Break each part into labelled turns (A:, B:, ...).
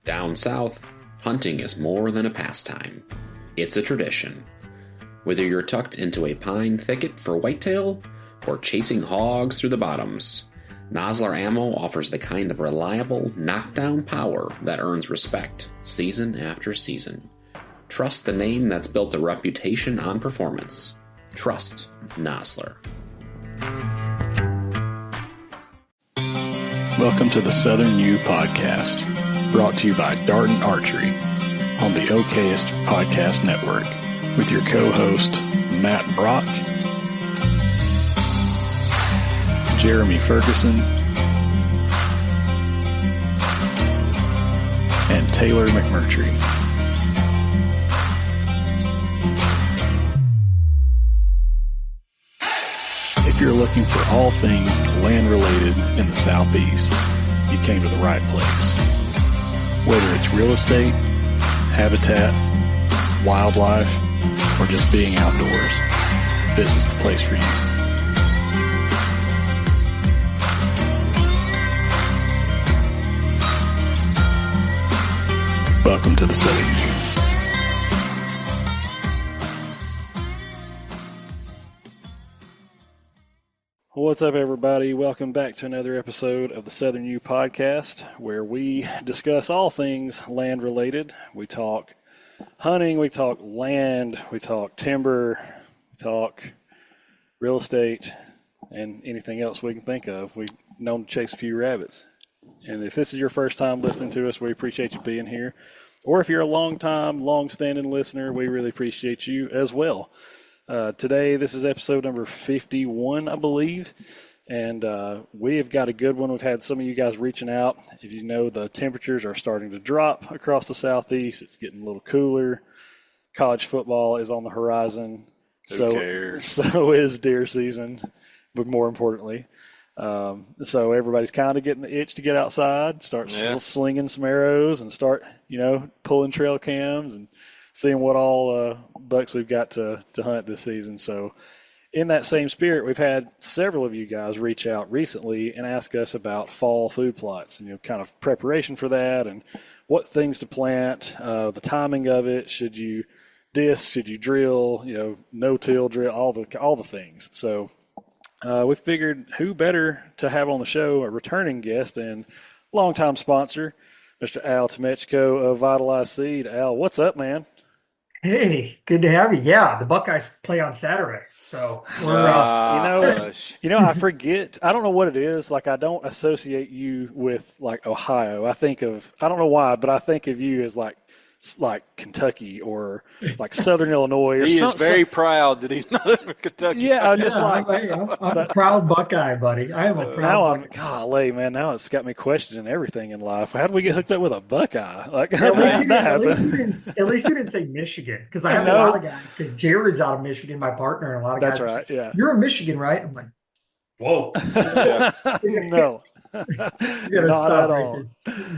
A: Down south, hunting is more than a pastime. It's a tradition. Whether you're tucked into a pine thicket for whitetail or chasing hogs through the bottoms, Nosler Ammo offers the kind of reliable, knockdown power that earns respect season after season. Trust the name that's built a reputation on performance. Trust Nosler.
B: Welcome to the Southern U Podcast, brought to you by Darden Archery on the OKest Podcast Network, with your co-host, Matt Brock, Jeremy Ferguson, and Taylor McMurtry. If you're looking for all things land-related in the Southeast, you came to the right place. Whether it's real estate, habitat, wildlife, or just being outdoors, this is the place for you. Welcome to the Southern U. What's up, everybody? Welcome back to another episode of the Southern U Podcast, where we discuss all things land-related. We talk hunting, we talk land, we talk timber, we talk real estate, and anything else we can think of. We've known to chase a few rabbits. And if this is your first time listening to us, we appreciate you being here. Or if you're a long-standing listener, we really appreciate you as well. Today, this is episode number 51, I believe, and we have got a good one. We've had some of you guys reaching out. If you know, the temperatures are starting to drop across the Southeast. It's getting a little cooler. College football is on the horizon.
C: Who cares?
B: So is deer season, but more importantly. So everybody's kind of getting the itch to get outside, start slinging some arrows and start, pulling trail cams and seeing what all bucks we've got to hunt this season. So in that same spirit, we've had several of you guys reach out recently and ask us about fall food plots and, kind of preparation for that and what things to plant, the timing of it. Should you disc, should you drill, no-till drill, all the things. So we figured who better to have on the show, a returning guest and longtime sponsor, Mr. Al Tomechko of Vitalized Seed. Al, what's up, man?
D: Hey, good to have you. Yeah, the Buckeyes play on Saturday, so we're
B: I forget. I don't know what it is. Like, I don't associate you with like Ohio. I don't know why, but I think of you as like Kentucky or like Southern Illinois. Or
C: he is very proud that he's not in Kentucky.
B: Yeah, I'm just like
D: I'm a proud Buckeye, buddy. I am a proud. Buckeye.
B: Golly, man. Now it's got me questioning everything in life. How did we get hooked up with a Buckeye? Like,
D: at least you didn't say Michigan, because I have a lot of guys. Because Jared's out of Michigan, my partner, and a lot of guys.
B: That's right. Yeah,
D: you're in Michigan, right? I'm like, whoa.
B: No.
D: You gotta stop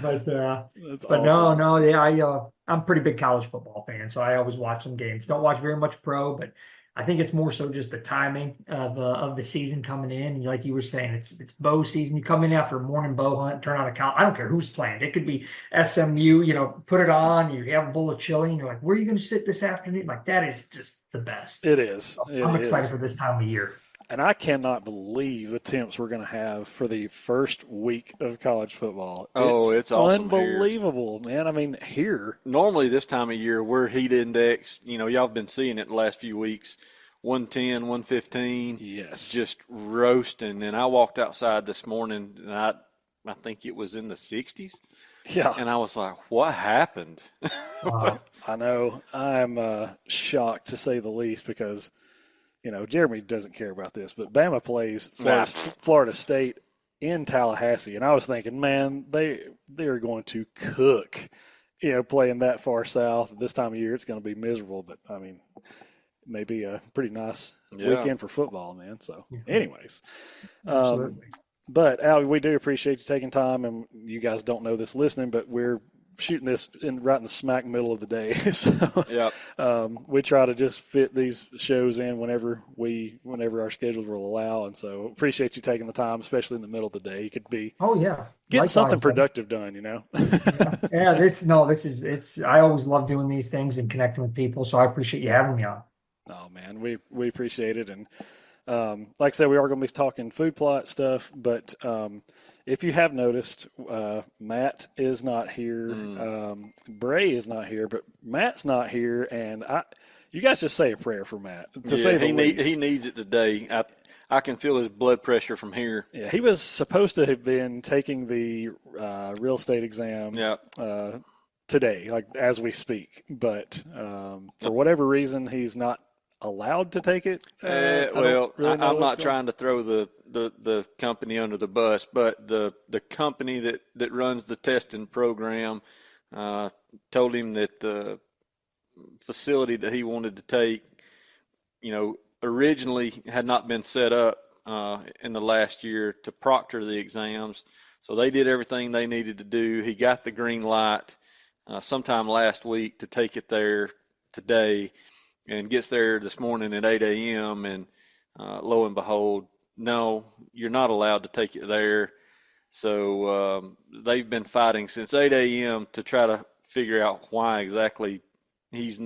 D: right there. But awesome. I'm a pretty big college football fan, so I always watch some games. Don't watch very much pro, but I think it's more so just the timing of the season coming in. And like you were saying, it's bow season. You come in after a morning bow hunt, turn on a couch. I don't care who's playing. It could be SMU. Put it on. You have a bowl of chili, and you're like, "Where are you going to sit this afternoon?" Like, that is just the best.
B: It is.
D: So I'm excited for this time of year.
B: And I cannot believe the temps we're going to have for the first week of college football.
C: It's awesome.
B: Unbelievable, man. I mean, here.
C: Normally this time of year, we're heat indexed. Y'all have been seeing it the last few weeks. 110, 115.
B: Yes.
C: Just roasting. And I walked outside this morning, and I think it was in the 60s.
B: Yeah.
C: And I was like, what happened?
B: I know. I'm shocked, to say the least, because – Jeremy doesn't care about this, but Bama plays Florida State in Tallahassee, and I was thinking, man, they're going to cook, playing that far south. This time of year, it's going to be miserable, but, I mean, maybe a pretty nice weekend for football, man. So, anyways.
D: Absolutely.
B: But, Al, we do appreciate you taking time, and you guys don't know this listening, but we're shooting this right in the smack middle of the day. So
C: yep.
B: We try to just fit these shows in whenever our schedules will allow. And so appreciate you taking the time, especially in the middle of the day. You could be getting something productive done,
D: I always love doing these things and connecting with people. So I appreciate you having me on.
B: Oh man, we appreciate it. And like I said, we are going to be talking food plot stuff, but if you have noticed, Matt is not here. Bray is not here, but Matt's not here. And you guys just say a prayer for Matt.
C: He needs it today. I can feel his blood pressure from here.
B: Yeah, he was supposed to have been taking the real estate exam today, like as we speak. But for whatever reason, he's not allowed to take it.
C: I'm not trying to throw the company under the bus, but the company that runs the testing program told him that the facility that he wanted to take, originally had not been set up in the last year to proctor the exams. So they did everything they needed to do. He got the green light sometime last week to take it there today, and gets there this morning at 8 a.m. and lo and behold, no, you're not allowed to take it there. So they've been fighting since 8 a.m. to try to figure out why exactly the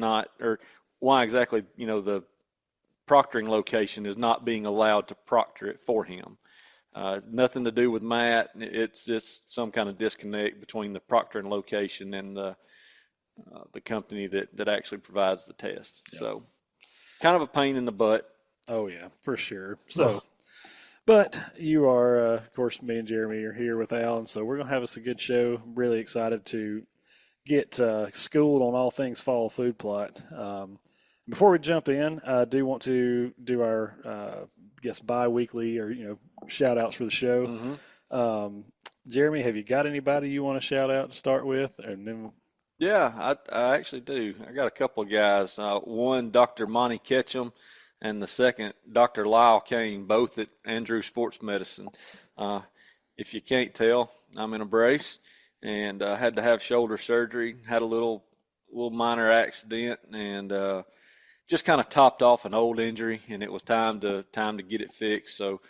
C: proctoring location is not being allowed to proctor it for him. Nothing to do with Matt. It's just some kind of disconnect between the proctoring location and the company that actually provides the test. Yeah. So kind of a pain in the butt.
B: Oh yeah, for sure. So, but you are, of course, me and Jeremy are here with Al, and so we're going to have us a good show. Really excited to get schooled on all things fall food plot. Before we jump in, I do want to do our, bi-weekly or, shout outs for the show. Mm-hmm. Jeremy, have you got anybody you want to shout out to start with? And then
C: Yeah, I actually do. I got a couple of guys. One, Dr. Monty Ketchum, and the second, Dr. Lyle Kane, both at Andrew Sports Medicine. If you can't tell, I'm in a brace, and had to have shoulder surgery. Had a little minor accident, and just kind of topped off an old injury, and it was time to get it fixed. So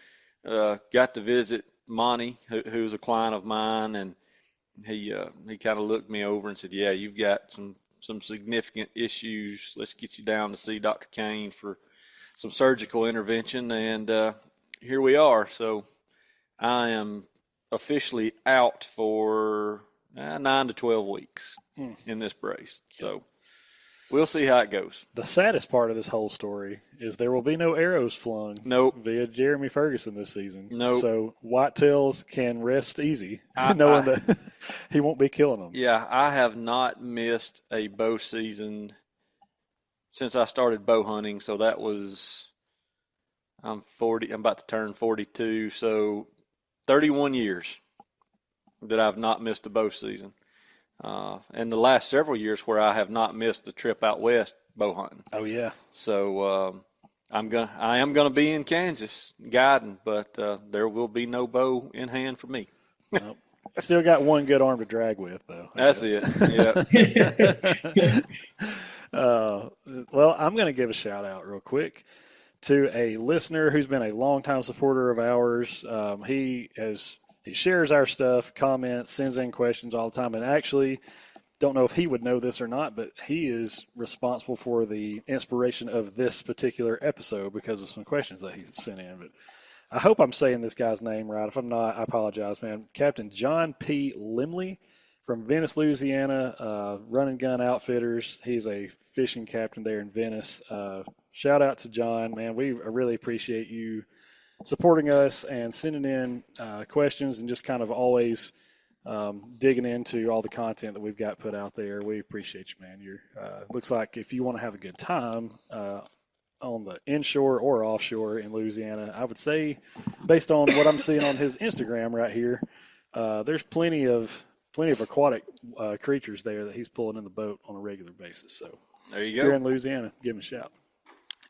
C: got to visit Monty, who's a client of mine, and he kind of looked me over and said, "Yeah, you've got some significant issues. Let's get you down to see Dr. Kane for some surgical intervention." And here we are. So I am officially out for 9 to 12 weeks in this brace. So we'll see how it goes.
B: The saddest part of this whole story is there will be no arrows flung via Jeremy Ferguson this season. So whitetails can rest easy knowing that he won't be killing them.
C: Yeah, I have not missed a bow season since I started bow hunting. So that was, I'm 40. I'm about to turn 42. So 31 years that I've not missed a bow season. And the last several years where I have not missed the trip out west bow hunting.
B: Oh yeah.
C: So I am gonna be in Kansas guiding, but there will be no bow in hand for me.
B: Nope. Still got one good arm to drag with, though.
C: That's it. Yeah.
B: Well, I'm going to give a shout out real quick to a listener who's been a longtime supporter of ours. He shares our stuff, comments, sends in questions all the time, and actually, don't know if he would know this or not, but he is responsible for the inspiration of this particular episode because of some questions that he sent in. But I hope I'm saying this guy's name right. If I'm not, I apologize, man. Captain John P. Limley from Venice, Louisiana, Run and Gun Outfitters. He's a fishing captain there in Venice. Shout out to John, man. We really appreciate you supporting us and sending in questions and just kind of always digging into all the content that we've got put out there. We appreciate you, man. Looks like if you want to have a good time on the inshore or offshore in Louisiana, I would say, based on what I'm seeing on his Instagram right here, there's plenty of aquatic creatures there that he's pulling in the boat on a regular basis. So
C: there you
B: go. If you're in Louisiana, give him a shout.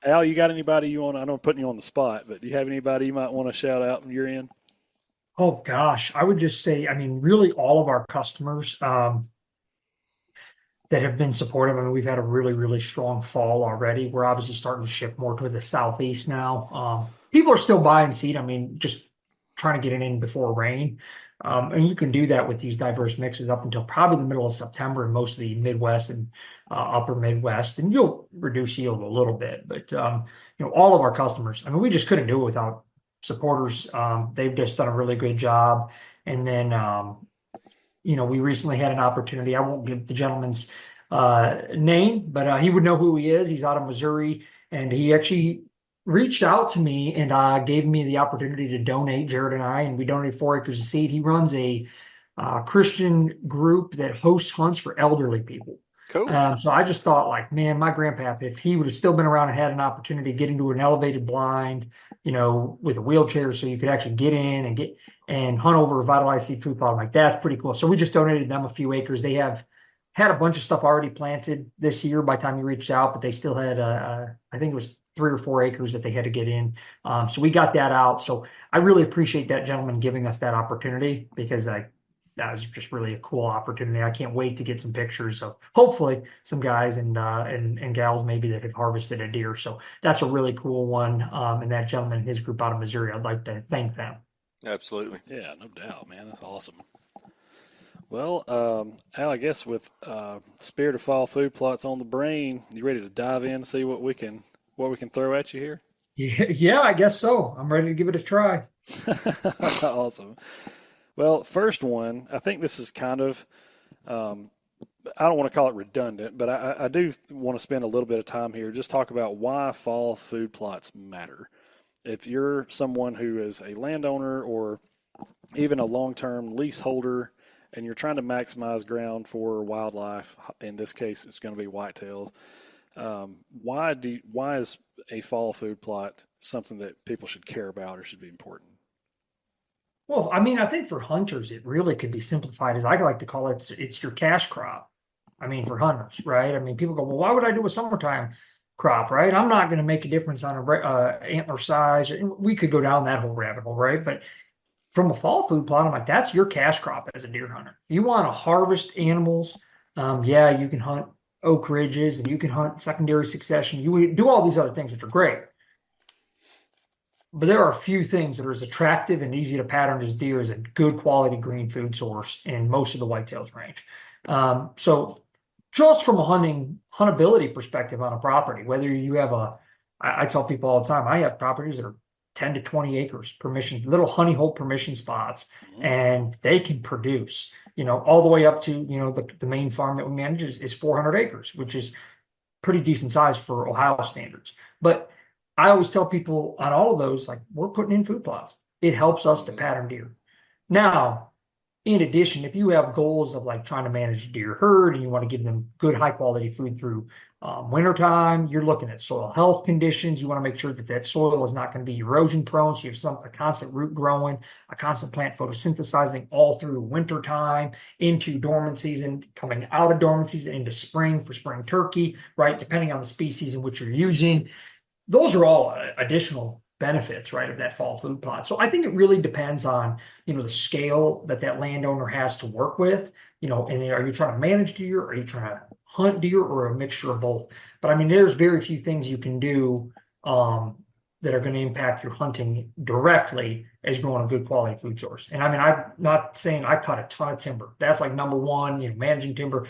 B: Al, you got anybody you want? I know I'm putting you on the spot, but do you have anybody you might want to shout out on your end?
D: Oh gosh, I would just say, really, all of our customers. that have been supportive. I mean, we've had a really, really strong fall already. We're obviously starting to shift more to the southeast now. People are still buying seed. I mean, just trying to get it in before rain. And you can do that with these diverse mixes up until probably the middle of September in most of the Midwest and upper Midwest, and you'll reduce yield a little bit. But all of our customers, I mean, we just couldn't do it without supporters. They've just done a really good job. And then we recently had an opportunity. I won't give the gentleman's name, but he would know who he is. He's out of Missouri, and he actually reached out to me and gave me the opportunity to donate, Jared and I, and we donated 4 acres of seed. He runs a Christian group that hosts hunts for elderly people.
C: Cool.
D: So I just thought, like, man, my grandpa, if he would have still been around and had an opportunity to get into an elevated blind, with a wheelchair, so you could actually get in and hunt over a vitalized seed food plot, I'm like, that's pretty cool. So we just donated them a few acres. They have had a bunch of stuff already planted this year by the time he reached out, but they still had, I think it was 3 or 4 acres that they had to get in. So we got that out. So I really appreciate that gentleman giving us that opportunity, because that was just really a cool opportunity. I can't wait to get some pictures of hopefully some guys and gals maybe that have harvested a deer. So that's a really cool one. And that gentleman and his group out of Missouri, I'd like to thank them.
C: Absolutely.
B: Yeah, no doubt, man. That's awesome. Well, Al, I guess with spirit of fall food plots on the brain, you ready to dive in and see what we can throw at you here?
D: Yeah, I guess so. I'm ready to give it a try.
B: Awesome. Well, first one, I think this is kind of, I don't want to call it redundant, but I do want to spend a little bit of time here, just talk about why fall food plots matter. If you're someone who is a landowner or even a long-term leaseholder and you're trying to maximize ground for wildlife, in this case, it's going to be whitetails. Why is a fall food plot something that people should care about or should be important?
D: Well, I mean, I think for hunters, it really could be simplified as I like to call it. It's your cash crop. I mean, for hunters, right? I mean, people go, well, why would I do a summertime crop, right? I'm not going to make a difference on a antler size. We could go down that whole rabbit hole, right? But from a fall food plot, I'm like, that's your cash crop as a deer hunter. If you want to harvest animals, you can hunt oak ridges and you can hunt secondary succession. You do all these other things, which are great. But there are a few things that are as attractive and easy to pattern as deer as a good quality green food source in most of the whitetails range. So just from a huntability perspective on a property, whether you have I tell people all the time, I have properties that are 10 to 20 acres permission, little honey hole permission spots, and they can produce, all the way up to, the main farm that we manage is 400 acres, which is pretty decent size for Ohio standards. But I always tell people on all of those, like, we're putting in food plots. It helps us to pattern deer. Now, in addition, if you have goals of like trying to manage deer herd and you want to give them good high quality food through wintertime, you're looking at soil health conditions. You want to make sure that soil is not going to be erosion prone. So you have a constant root growing, a constant plant photosynthesizing all through wintertime into dormant season, coming out of dormant season into spring for spring turkey, right? Depending on the species in which you're using. Those are all additional benefits, right, of that fall food plot. So I think it really depends on, the scale that landowner has to work with, and are you trying to manage deer? Are you trying to hunt deer, or a mixture of both? But I mean, there's very few things you can do that are going to impact your hunting directly as growing a good quality food source. And I mean, I'm not saying I cut a ton of timber. That's like number one, managing timber,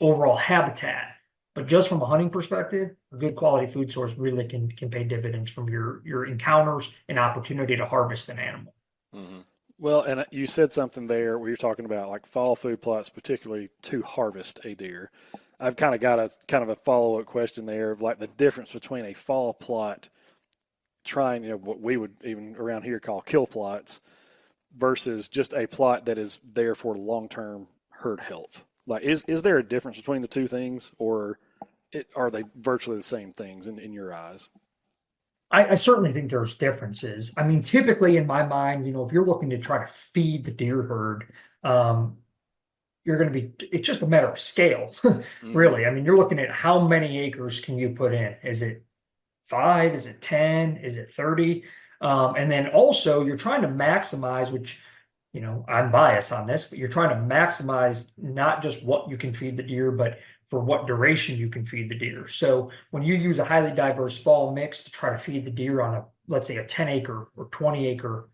D: overall habitat. But just from a hunting perspective, a good quality food source really can pay dividends from your encounters and opportunity to harvest an animal.
B: Mm-hmm. Well, and you said something there where you're talking about like fall food plots, particularly to harvest a deer. I've kind of got a follow-up question there of like the difference between a fall plot trying, what we would even around here call kill plots versus just a plot that is there for long-term herd health. Like, is there a difference between the two things, or are they virtually the same things in your eyes?
D: I certainly think there's differences. I mean, typically in my mind, if you're looking to try to feed the deer herd, it's just a matter of scale, really. I mean, you're looking at how many acres can you put in? Is it 5? Is it 10? Is it 30? And then also you're trying to maximize, which, I'm biased on this, but you're trying to maximize not just what you can feed the deer, but for what duration you can feed the deer. So when you use a highly diverse fall mix to try to feed the deer on let's say a 10 acre or 20 acre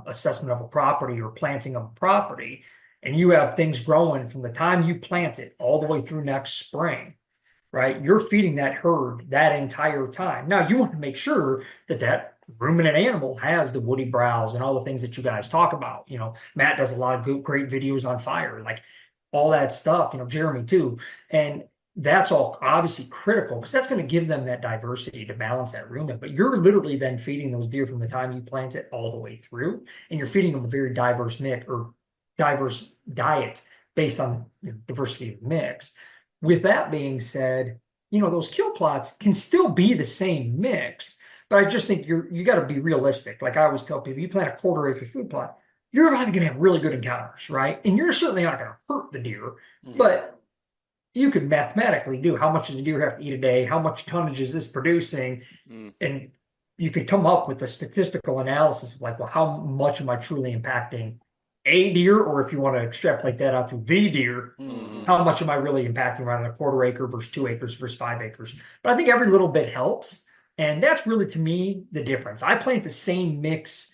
D: assessment of a property or planting of a property, and you have things growing from the time you plant it all the way through next spring, right? You're feeding that herd that entire time. Now you want to make sure that ruminant animal has the woody browse and all the things that you guys talk about. Matt does a lot of great videos on fire, like all that stuff, Jeremy too. And that's all obviously critical because that's going to give them that diversity to balance that rumen. But you're literally then feeding those deer from the time you plant it all the way through, and you're feeding them a very diverse mix or diverse diet based on diversity of mix. With that being said, those kill plots can still be the same mix, but I just think you got to be realistic. Like I always tell people, you plant a quarter acre food plot, you're probably going to have really good encounters, right? And you're certainly not going to hurt the deer, but you could mathematically do how much does the deer have to eat a day, how much tonnage is this producing, and you could come up with a statistical analysis of like, well, how much am I truly impacting a deer, or if you want to extrapolate that out to the deer, how much am I really impacting around a quarter acre versus 2 acres versus 5 acres? But I think every little bit helps. And that's really, to me, the difference. I plant the same mix,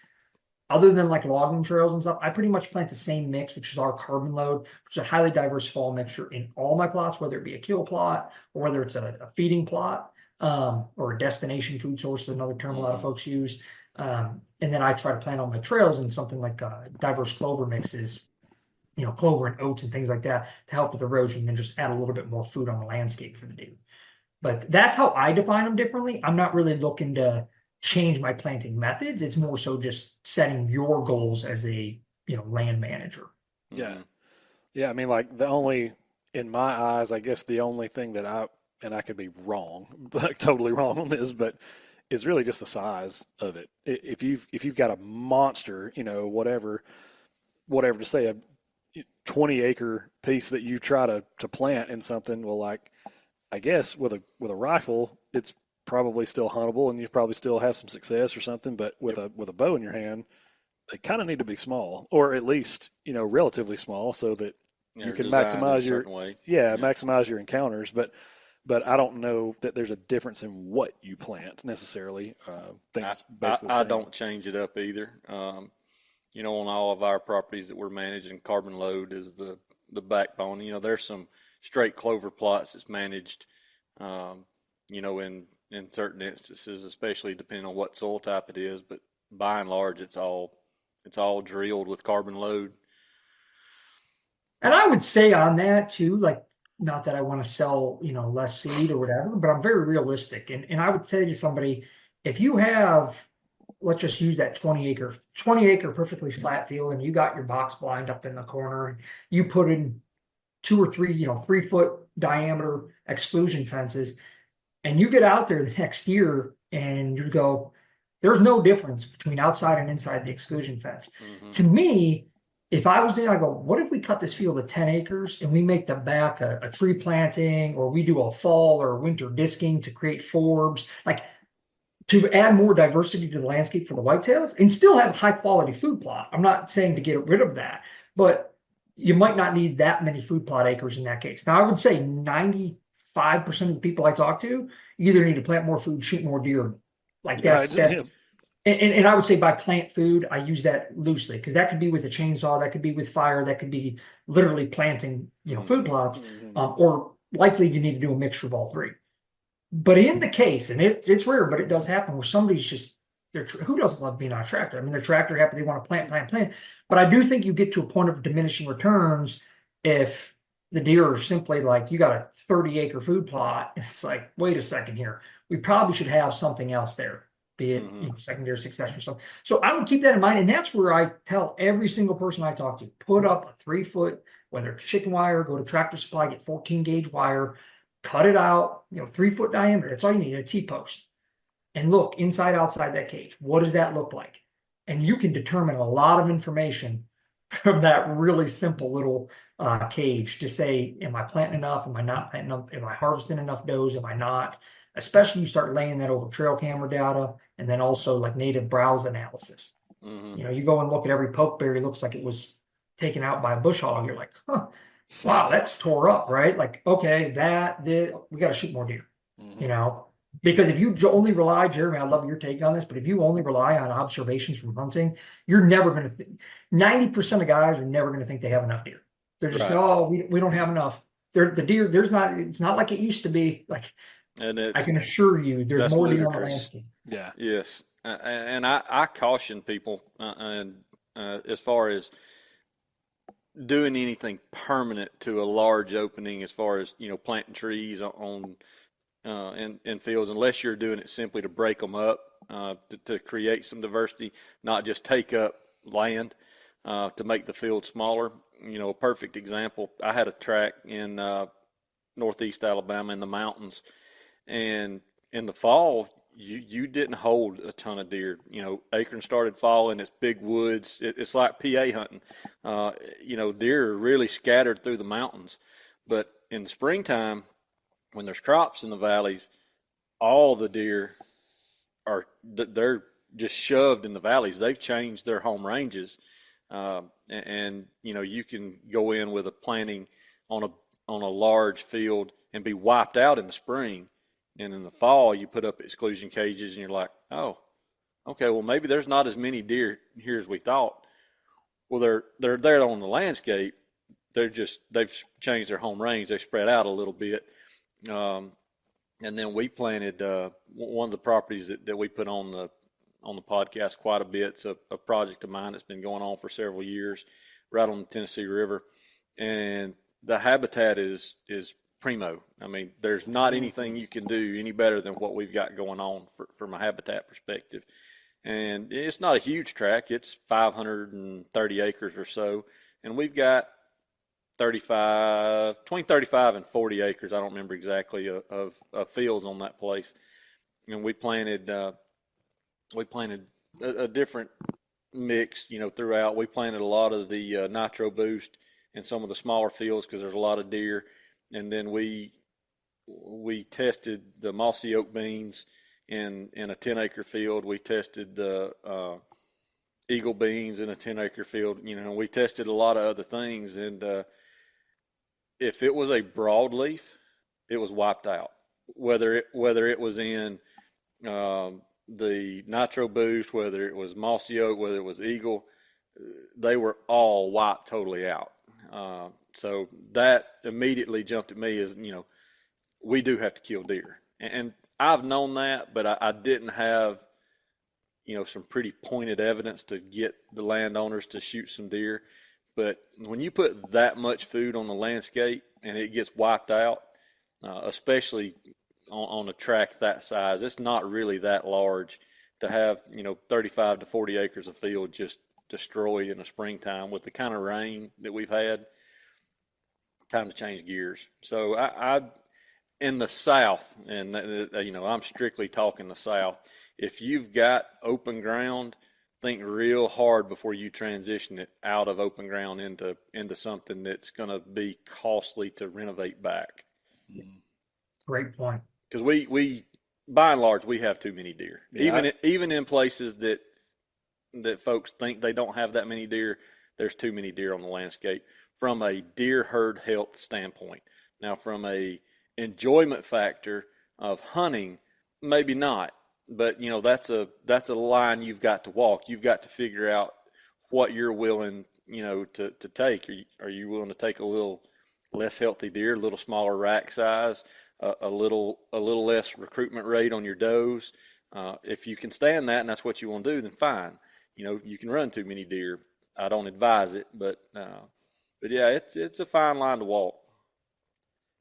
D: other than like logging trails and stuff. I pretty much plant the same mix, which is our carbon load, which is a highly diverse fall mixture in all my plots, whether it be a kill plot or whether it's a feeding plot or a destination food source is another term a lot of folks use. And then I try to plant on my trails in something like diverse clover mixes, clover and oats and things like that to help with erosion and just add a little bit more food on the landscape for the deer. But that's how I define them differently. I'm not really looking to change my planting methods. It's more so just setting your goals as a, land manager.
B: Yeah. Yeah. I mean, like in my eyes, I guess the only thing that and I could be wrong, like totally wrong on this, but it's really just the size of it. If you've got a monster, whatever to say, a 20 acre piece that you try to plant in something, well, like I guess with a rifle, it's probably still huntable and you probably still have some success or something. But with a bow in your hand, they kind of need to be small, or at least relatively small, so that you can maximize maximize your encounters. But I don't know that there's a difference in what you plant necessarily.
C: I don't change it up either. On all of our properties that we're managing, carbon load is the backbone. There's some straight clover plots that's managed, in certain instances, especially depending on what soil type it is. But by and large, it's all drilled with carbon load.
D: And I would say on that too, like, not that I want to sell, less seed or whatever, but I'm very realistic. And I would say to somebody, if you have, let's just use that 20 acre perfectly flat field, and you got your box blind up in the corner, and you put in 2 or 3, 3-foot diameter exclusion fences, and you get out there the next year and you go, there's no difference between outside and inside the exclusion fence. To me, if I was doing, I go, what if we cut this field to 10 acres and we make the back a tree planting, or we do a fall or winter disking to create forbs, like to add more diversity to the landscape for the whitetails and still have a high quality food plot. I'm not saying to get rid of that, but you might not need that many food plot acres in that case. Now, I would say 95% of the people I talk to, you either need to plant more food, shoot more deer. Like that's and I would say by plant food, I use that loosely, because that could be with a chainsaw, that could be with fire, that could be literally planting, food plots, or likely you need to do a mixture of all three. But in the case, and it's rare, but it does happen, where somebody's just, who doesn't love being on a tractor? I mean, they're tractor happy, they want to plant. But I do think you get to a point of diminishing returns if the deer are simply like, you got a 30-acre food plot, and it's like, wait a second here, we probably should have something else there, be it secondary succession or something. So I would keep that in mind, and that's where I tell every single person I talk to, put up a 3-foot, whether it's chicken wire, go to Tractor Supply, get 14 gauge wire, cut it out, 3-foot diameter. That's all you need, a T-post. And look inside, outside that cage. What does that look like? And you can determine a lot of information from that really simple little cage to say, am I planting enough? Am I not planting enough? Am I harvesting enough does? Am I not? Especially you start laying that over trail camera data, and then also like native browse analysis. You know, you go and look at every pokeberry, looks like it was taken out by a bush hog. You're like, huh, wow, that's tore up, right? Like, okay, we got to shoot more deer, you know, because if you only rely, Jeremy, I love your take on this, but if you only rely on observations from hunting, you're never going to think 90% of guys are never going to think they have enough deer. They're just, oh, we don't have enough. The deer, it's not like it used to be. Like,
C: and
D: I can assure you, there's more deer on the landscape.
B: Yeah.
C: Yes. And I caution people, as far as doing anything permanent to a large opening, as far as, you know, planting trees on in fields, unless you're doing it simply to break them up, to create some diversity, not just take up land to make the field smaller. You know, a perfect example, I had a track in northeast Alabama in the mountains, and in the fall, you didn't hold a ton of deer. You know, acorn started falling. It's big woods. It's like PA hunting. You know, deer are really scattered through the mountains. But in the springtime, when there's crops in the valleys, all the deer they're just shoved in the valleys. They've changed their home ranges, and you know, you can go in with a planting on a large field and be wiped out in the spring. And in the fall, you put up exclusion cages, and you're like, oh, okay, well, maybe there's not as many deer here as we thought. Well, they're there on the landscape. They've changed their home range. They spread out a little bit. And then we planted one of the properties that we put on the podcast quite a bit. It's a project of mine that's been going on for several years, right on the Tennessee River, and the habitat is primo. I mean, there's not anything you can do any better than what we've got going on from a habitat perspective. And it's not a huge tract. It's 530 acres or so. And we've got between 35 and 40 acres, I don't remember exactly, of fields on that place. And we planted a different mix, you know, throughout. We planted a lot of the Nitro Boost in some of the smaller fields because there's a lot of deer. And then we tested the mossy oak beans in a 10-acre field. We tested the eagle beans in a 10-acre field. You know, we tested a lot of other things. And if it was a broadleaf, it was wiped out. Whether it was in the Nitro Boost, whether it was mossy oak, whether it was eagle, they were all wiped totally out. So that immediately jumped at me as, you know, we do have to kill deer. And I've known that, but I didn't have, you know, some pretty pointed evidence to get the landowners to shoot some deer. But when you put that much food on the landscape and it gets wiped out, especially on a tract that size, it's not really that large to have, you know, 35 to 40 acres of field just destroyed in the springtime with the kind of rain that we've had. Time to change gears. So I in the South, and you know, I'm strictly talking the South. If you've got open ground, think real hard before you transition it out of open ground into something that's going to be costly to renovate back.
D: Great point.
C: Because we by and large we have too many deer. Yeah. Even in places that folks think they don't have that many deer, there's too many deer on the landscape from a deer herd health standpoint. Now, from a enjoyment factor of hunting, maybe not, but you know, that's a line you've got to walk. You've got to figure out what you're willing, you know, to take. Are you willing to take a little less healthy deer, a little smaller rack size, a little less recruitment rate on your does? If you can stand that and that's what you want to do, then fine. You know, you can run too many deer. I don't advise it, but yeah, it's a fine line to walk.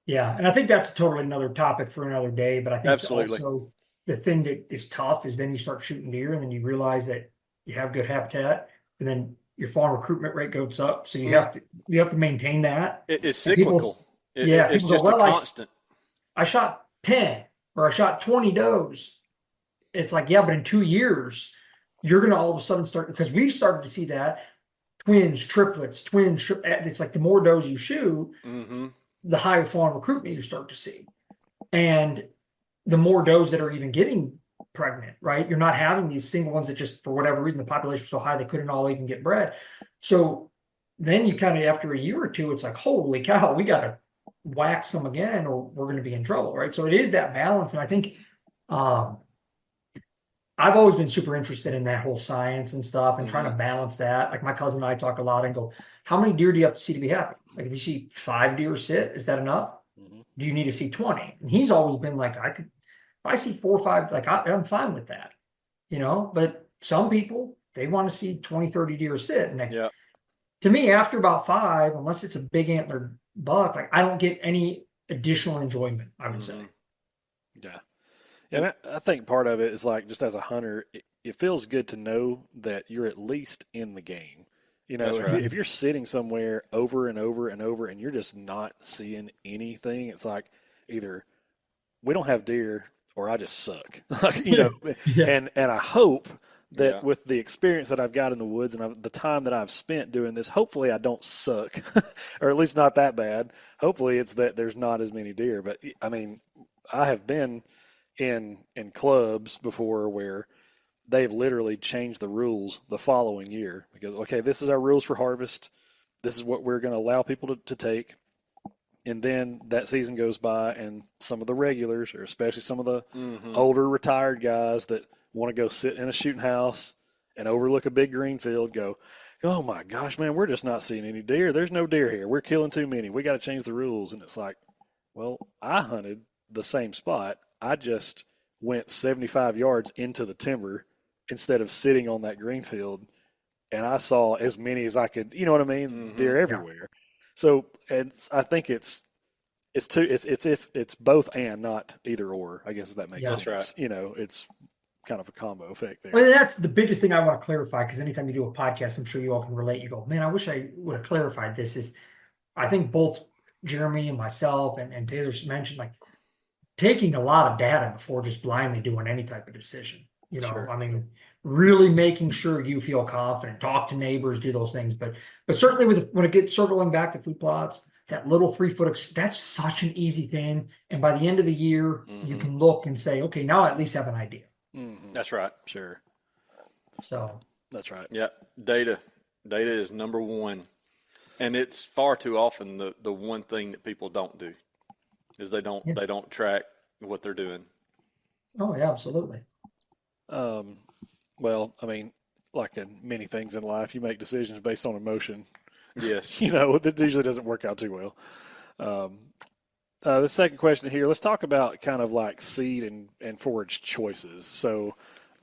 D: Yeah, and I think that's totally another topic for another day. But I think
C: Absolutely.
D: Also the thing that is tough is then you start shooting deer, and then you realize that you have good habitat, and then your farm recruitment rate goes up. So you have to maintain that.
C: It's cyclical. It's just a constant.
D: I shot 10 or I shot 20 does. It's like, yeah, but in 2 years, you're going to all of a sudden start, because we've started to see that twins, triplets, it's like the more does you shoot, the higher farm recruitment you start to see. And the more does that are even getting pregnant, right? You're not having these single ones that just, for whatever reason, the population was so high they couldn't all even get bred. So then you kind of, after a year or two, it's like, holy cow, we got to wax them again or we're going to be in trouble, right? So it is that balance. And I think I've always been super interested in that whole science and stuff and trying to balance that. Like my cousin and I talk a lot and go, how many deer do you have to see to be happy? Like if you see 5 deer sit, is that enough? Do you need to see 20? And he's always been like, if I see 4 or 5, like I'm fine with that, but some people, they want to see 20, 30 deer sit. And to me, after about 5, unless it's a big antlered buck, like I don't get any additional enjoyment, I would say.
B: Yeah. And I think part of it is like, just as a hunter, it feels good to know that you're at least in the game. If you're sitting somewhere over and over and over and you're just not seeing anything, it's like either we don't have deer or I just suck. And I hope that with the experience that I've got in the woods and the time that I've spent doing this, hopefully I don't suck, or at least not that bad. Hopefully it's that there's not as many deer. But I mean, I have been in clubs before where they've literally changed the rules the following year because, okay, this is our rules for harvest. This is what we're going to allow people to take. And then that season goes by and some of the regulars, or especially some of the older retired guys that want to go sit in a shooting house and overlook a big green field go, oh my gosh, man, we're just not seeing any deer. There's no deer here. We're killing too many. We got to change the rules. And it's like, well, I hunted the same spot. I just went 75 yards into the timber instead of sitting on that green field, and I saw as many as I could, you know what I mean? Deer everywhere. So, and I think it's both and not either or, I guess, if that makes sense. Right. It's kind of a combo effect there.
D: Well, that's the biggest thing I want to clarify, because anytime you do a podcast, I'm sure you all can relate. You go, man, I wish I would have clarified this. Is I think both Jeremy and myself and Taylor's mentioned, like, taking a lot of data before just blindly doing any type of decision.
B: Sure.
D: I mean, really making sure you feel confident, talk to neighbors, do those things. But certainly when it gets circling back to food plots, that little 3-foot, that's such an easy thing. And by the end of the year, you can look and say, okay, now I at least have an idea.
C: That's right.
B: Sure.
D: So
B: that's right.
C: Yeah. Data is number one. And it's far too often the one thing that people don't do is they don't track what they're doing.
D: Oh yeah, absolutely.
B: Well, I mean, like in many things in life, you make decisions based on emotion.
C: Yes.
B: That usually doesn't work out too well. The second question here, let's talk about kind of like seed and forage choices. So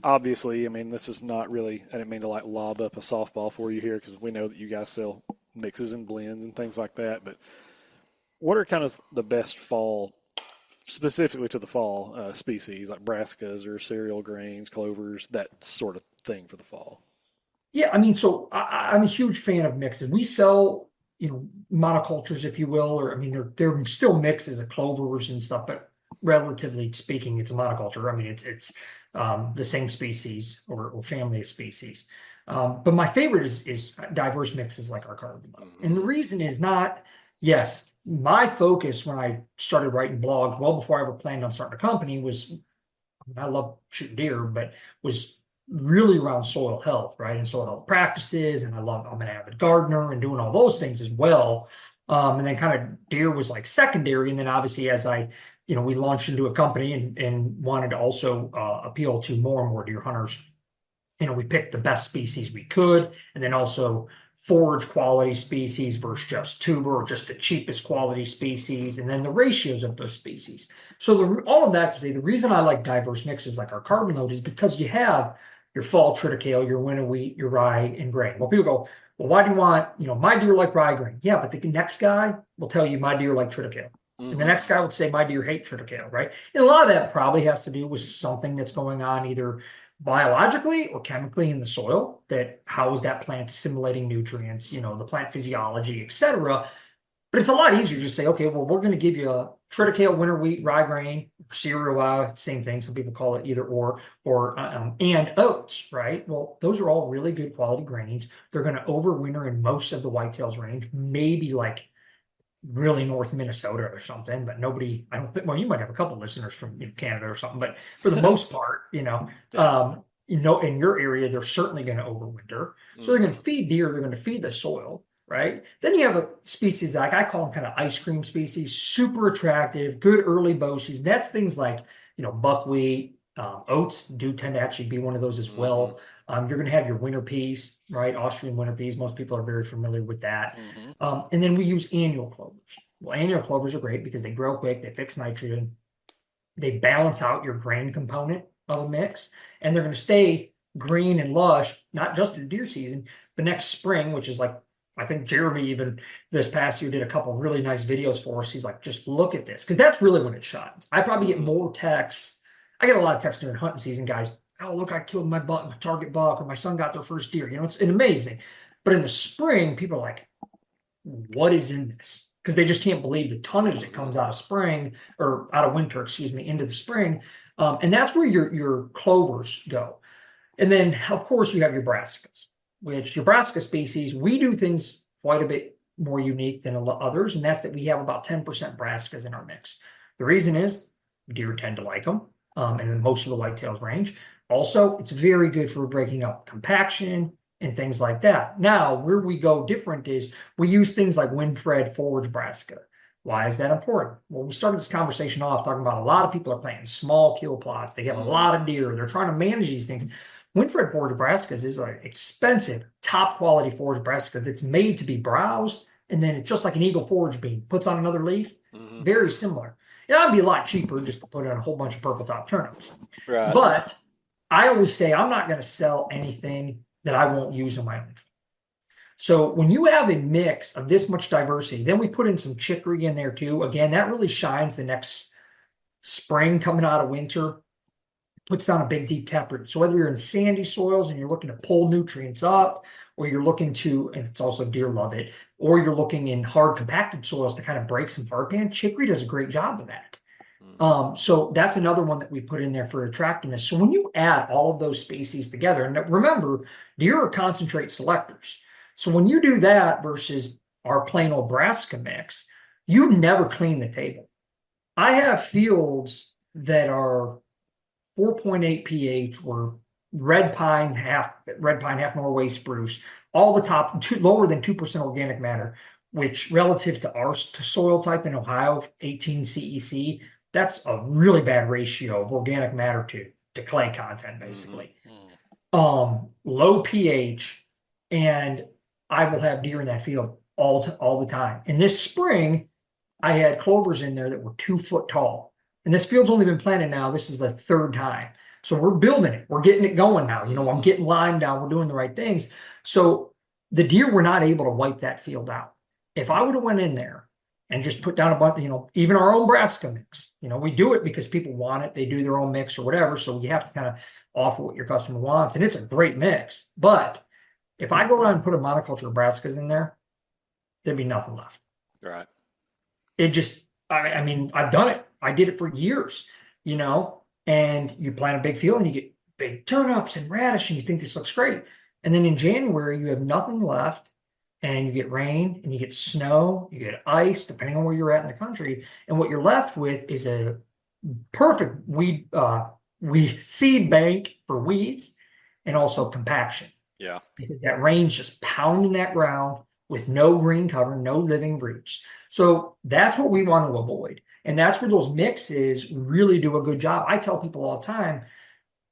B: obviously, I mean, this is not really, I didn't mean to like lob up a softball for you here because we know that you guys sell mixes and blends and things like that. But what are kind of the best fall, specifically to the fall species, like brassicas or cereal grains, clovers, that sort of thing for the fall?
D: Yeah, I mean, so I'm a huge fan of mixes. We sell, monocultures, if you will, or I mean, they're still mixes of clovers and stuff, but relatively speaking, it's a monoculture. I mean, it's the same species or family of species. But my favorite is diverse mixes like our cardamom. And the reason is not, yes, my focus when I started writing blogs, well before I ever planned on starting a company, was, I love shooting deer, but was really around soil health, right? And soil health practices. And I'm an avid gardener and doing all those things as well. And then kind of deer was like secondary. And then obviously as we launched into a company and wanted to also appeal to more and more deer hunters, we picked the best species we could, and then also forage quality species versus just tuber or just the cheapest quality species, and then the ratios of those species. So all of that to say, the reason I like diverse mixes like our carbon load is because you have your fall triticale, your winter wheat, your rye, and grain. Well, people go, well, why do you want, my deer like rye grain? Yeah, but the next guy will tell you my deer like triticale. And the next guy would say my deer hate triticale, right? And a lot of that probably has to do with something that's going on either biologically or chemically in the soil, that how is that plant assimilating nutrients, the plant physiology, et cetera. But it's a lot easier to just say, okay, well, we're going to give you a triticale, winter wheat, rye grain, cereal, same thing. Some people call it either or and oats, right? Well, those are all really good quality grains. They're going to overwinter in most of the whitetails range, maybe like really North Minnesota or something, but nobody, I don't think, well, you might have a couple listeners from Canada or something, but for the most part, in your area, they're certainly going to overwinter. So they're going to feed deer, they're going to feed the soil, right? Then you have a species like I call them kind of ice cream species, super attractive, good early bow season. That's things like, buckwheat, oats do tend to actually be one of those as well. You're going to have your winter peas, right? Austrian winter peas. Most people are very familiar with that. And then we use annual clovers. Well, annual clovers are great because they grow quick, they fix nitrogen, they balance out your grain component of a mix, and they're going to stay green and lush, not just in deer season, but next spring, which is like, I think Jeremy even this past year did a couple really nice videos for us. He's like, just look at this, because that's really when it shines. I probably get more texts. I get a lot of texts during hunting season, guys. Oh, look, I killed my target buck, or my son got their first deer. It's amazing. But in the spring, people are like, what is in this? Because they just can't believe the tonnage that comes out of spring, or out of winter, excuse me, into the spring. And that's where your clovers go. And then, of course, you have your brassicas, which your brassica species, we do things quite a bit more unique than others. And that's that we have about 10% brassicas in our mix. The reason is deer tend to like them, and in most of the whitetails range. Also, it's very good for breaking up compaction and things like that. Now, where we go different is we use things like Winfred forage brassica. Why is that important? Well, we started this conversation off talking about a lot of people are planting small kill plots. They have a lot of deer. They're trying to manage these things. Winfred forage brassicas is an expensive, top quality forage brassica that's made to be browsed, and then it's just like an eagle forage bean, puts on another leaf. Very similar. It ought to be a lot cheaper just to put in a whole bunch of purple top turnips.
C: Right.
D: But I always say I'm not going to sell anything that I won't use in my own. So when you have a mix of this much diversity, then we put in some chicory in there too. Again, that really shines the next spring coming out of winter, puts down a big deep taproot. So whether you're in sandy soils and you're looking to pull nutrients up, or you're looking to, and it's also deer love it, or you're looking in hard compacted soils to kind of break some hardpan, chicory does a great job of that. So that's another one that we put in there for attractiveness. So when you add all of those species together, and remember, deer are concentrate selectors. So when you do that versus our plain old brassica mix, you never clean the table. I have fields that are 4.8 pH, where red pine, half Norway spruce, all the top, lower than 2% organic matter, which relative to our soil type in Ohio, 18 CEC, that's a really bad ratio of organic matter to clay content, basically. Low pH, and I will have deer in that field all the time. And this spring, I had clovers in there that were 2 foot tall. And this field's only been planted now. This is the 3rd time. So we're building it. We're getting it going now. I'm getting lime down. We're doing the right things. So the deer were not able to wipe that field out. If I would have went in there and just put down a bunch, even our own brassica mix. We do it because people want it. They do their own mix or whatever. So you have to kind of offer what your customer wants. And it's a great mix. But if I go around and put a monoculture of brassicas in there, there'd be nothing left.
C: Right.
D: It just, I mean, I've done it. I did it for years, and you plant a big field and you get big turnips and radish and you think this looks great. And then in January, you have nothing left. And you get rain and you get snow, you get ice, depending on where you're at in the country. And what you're left with is a perfect weed seed bank for weeds, and also compaction.
C: Yeah.
D: Because that rain's just pounding that ground with no green cover, no living roots. So that's what we want to avoid. And that's where those mixes really do a good job. I tell people all the time,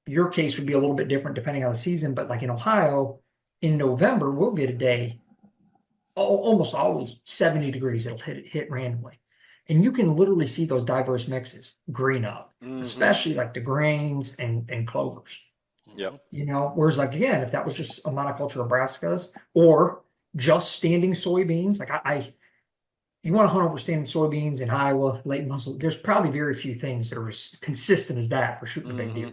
D: your case would be a little bit different depending on the season, but like in Ohio, in November, we'll get a day almost always 70 degrees. It'll hit randomly. And you can literally see those diverse mixes green up, especially like the grains and clovers.
C: Yep.
D: Whereas like, again, if that was just a monoculture of brassicas or just standing soybeans, like you want to hunt over standing soybeans in Iowa, late muzzle, there's probably very few things that are as consistent as that for shooting a big deer.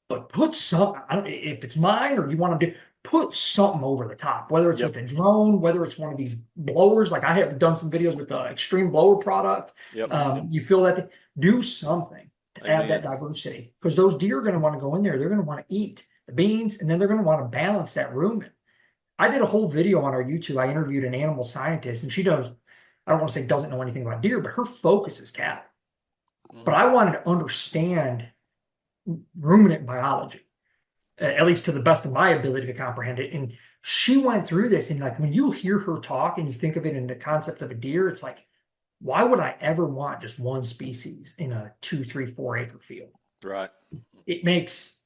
D: But put some, if it's mine or you want to do, put something over the top, whether it's with a drone, whether it's one of these blowers. Like I have done some videos with the extreme blower product. You feel that, do something to add that diversity, because those deer are going to want to go in there. They're going to want to eat the beans, and then they're going to want to balance that rumen. I did a whole video on our YouTube. I interviewed an animal scientist, and she does I don't want to say doesn't know anything about deer, but her focus is cattle. But I wanted to understand ruminant biology, at least to the best of my ability to comprehend it. And she went through this, and like when you hear her talk and you think of it in the concept of a deer, it's like, why would I ever want just one species in a 2, 3, 4 acre field?
C: Right.
D: It makes,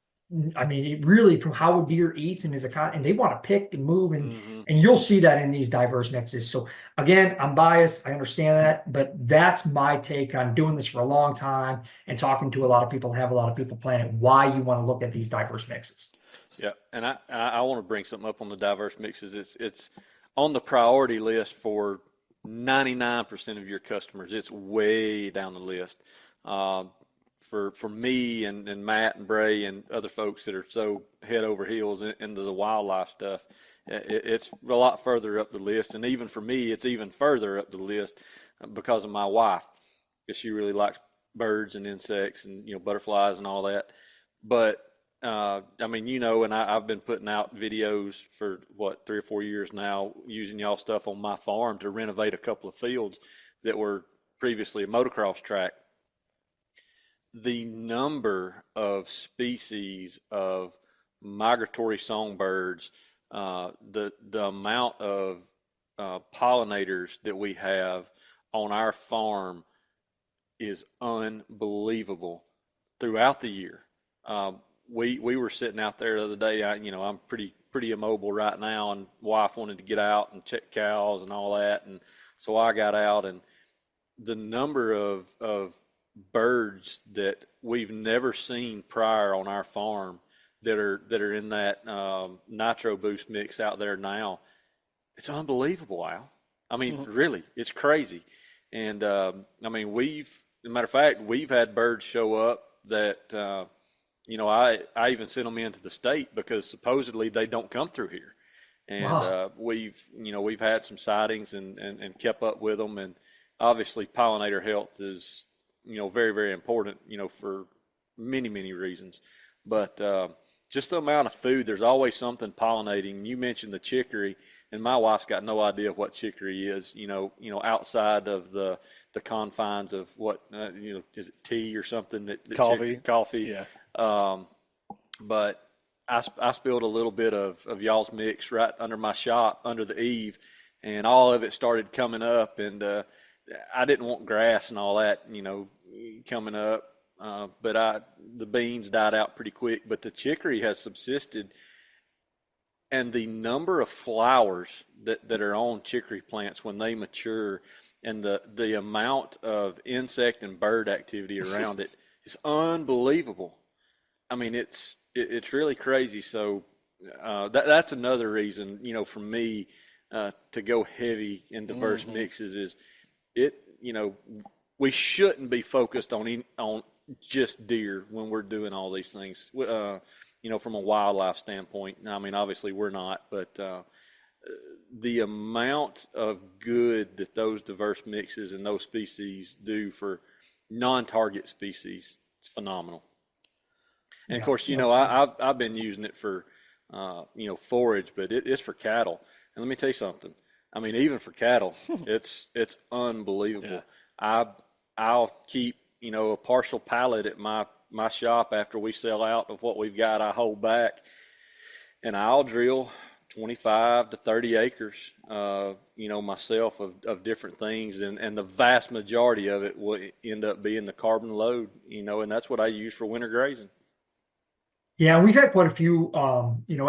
D: I mean, it really, from how a deer eats and and they want to pick and move, and you'll see that in these diverse mixes. So again, I'm biased. I understand that, but that's my take on doing this for a long time and talking to a lot of people, have a lot of people planning why you want to look at these diverse mixes.
C: Yeah, and I want to bring something up on the diverse mixes. It's on the priority list for 99% of your customers. It's way down the list. For me and Matt and Bray and other folks that are so head over heels into the wildlife stuff, it's a lot further up the list. And even for me, it's even further up the list because of my wife, because she really likes birds and insects and butterflies and all that. But I mean, and I've been putting out videos for 3 or 4 years now, using y'all stuff on my farm to renovate a couple of fields that were previously a motocross track. The number of species of migratory songbirds, the amount of pollinators that we have on our farm is unbelievable throughout the year. We were sitting out there the other day. I'm pretty immobile right now, and wife wanted to get out and check cows and all that, and so I got out, and the number of birds that we've never seen prior on our farm that are in that nitro boost mix out there now, it's unbelievable, Al. I mean, really, it's crazy. And I mean, as a matter of fact, we've had birds show up that I even sent them into the state because supposedly they don't come through here. And
D: Wow.
C: we've had some sightings and kept up with them. And obviously pollinator health is very, very important, for many, many reasons. But just the amount of food, there's always something pollinating. You mentioned the chicory, and my wife's got no idea what chicory is, outside of the confines of what, is it tea or something?
B: Coffee.
C: Coffee.
B: Yeah.
C: But I spilled a little bit of y'all's mix right under my shop, under the eave, and all of it started coming up, and I didn't want grass and all that, coming up, but the beans died out pretty quick. But the chicory has subsisted, and the number of flowers that are on chicory plants when they mature, and the amount of insect and bird activity around it is unbelievable. I mean, it's really crazy. So that's another reason, for me to go heavy in diverse mixes is it. We shouldn't be focused on just deer when we're doing all these things. From a wildlife standpoint. I mean, obviously we're not, but the amount of good that those diverse mixes and those species do for non-target species, it's phenomenal. And of course, I've been using it for, forage, but it's for cattle. And let me tell you something. I mean, even for cattle, it's unbelievable. Yeah. I'll keep, a partial pallet at my shop after we sell out of what we've got. I hold back, and I'll drill 25 to 30 acres, myself of different things, and the vast majority of it will end up being the carbon load, and that's what I use for winter grazing.
D: Yeah, we've had quite a few,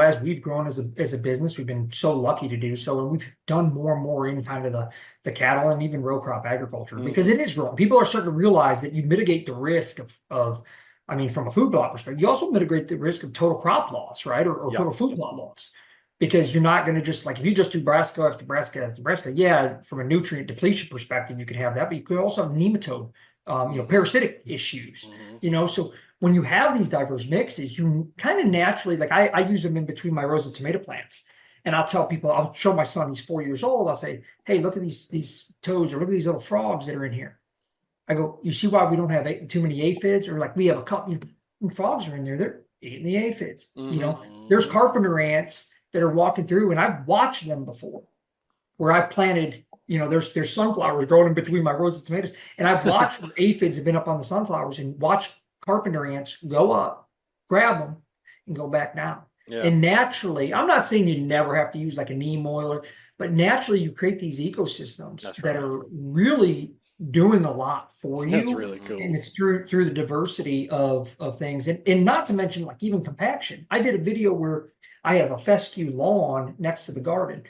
D: as we've grown as a business, we've been so lucky to do so, and we've done more and more in kind of the cattle and even row crop agriculture because it is growing. People are starting to realize that you mitigate the risk of I mean, from a food plot perspective, you also mitigate the risk of total crop loss, right, or total food plot loss, because you're not going to just if you just do brassica after brassica after brassica. Yeah, from a nutrient depletion perspective, you can have that, but you could also have nematode, parasitic issues, so. When you have these diverse mixes, you kind of naturally, I use them in between my rows of tomato plants. And I'll tell people, I'll show my son, he's 4 years old. I'll say, hey, look at these toads, or look at these little frogs that are in here. I go, you see why we don't have too many aphids? Or we have a couple, frogs are in there, they're eating the aphids. There's carpenter ants that are walking through, and I've watched them before, where I've planted there's sunflowers growing in between my rows of tomatoes. And I've watched where aphids have been up on the sunflowers and watched carpenter ants go up, grab them, and go back down.
C: Yeah.
D: And naturally, I'm not saying you never have to use like a neem oil, but naturally you create these ecosystems that are really doing a lot for you.
B: That's really cool.
D: And it's through the diversity of things. And not to mention like even compaction. I did a video where I have a fescue lawn next to the garden,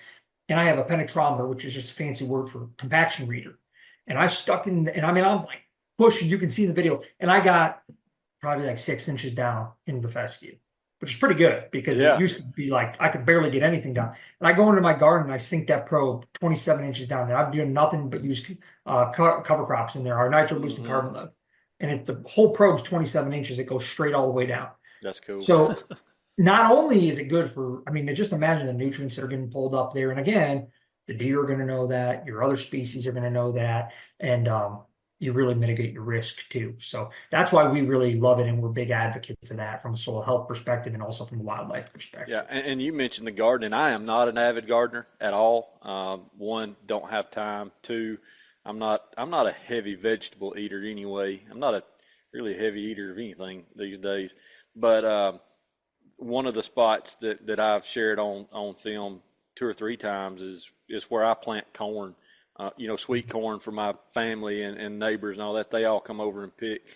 D: and I have a penetrometer, which is just a fancy word for compaction reader. And I stuck in, and I mean, I'm like pushing, you can see in the video, and I got probably like 6 inches down into the fescue, which is pretty good because it used to be like I could barely get anything down. And I go into my garden and I sink that probe 27 inches down there. I'm doing nothing but use cover crops in there, our nitro boosting carbon load. And the whole probe's 27 inches, it goes straight all the way down.
C: That's cool.
D: So not only is it good for, I mean, just imagine the nutrients that are getting pulled up there. And again, the deer are going to know that, your other species are going to know that, and you really mitigate your risk too. So that's why we really love it, and we're big advocates of that from a soil health perspective and also from a wildlife perspective.
C: Yeah, and you mentioned the gardening. I am not an avid gardener at all. One, don't have time. Two, I'm not a heavy vegetable eater anyway. I'm not a really heavy eater of anything these days. But one of the spots that I've shared on film 2 or 3 times is where I plant corn. Sweet corn for my family and neighbors and all that. They all come over and pick.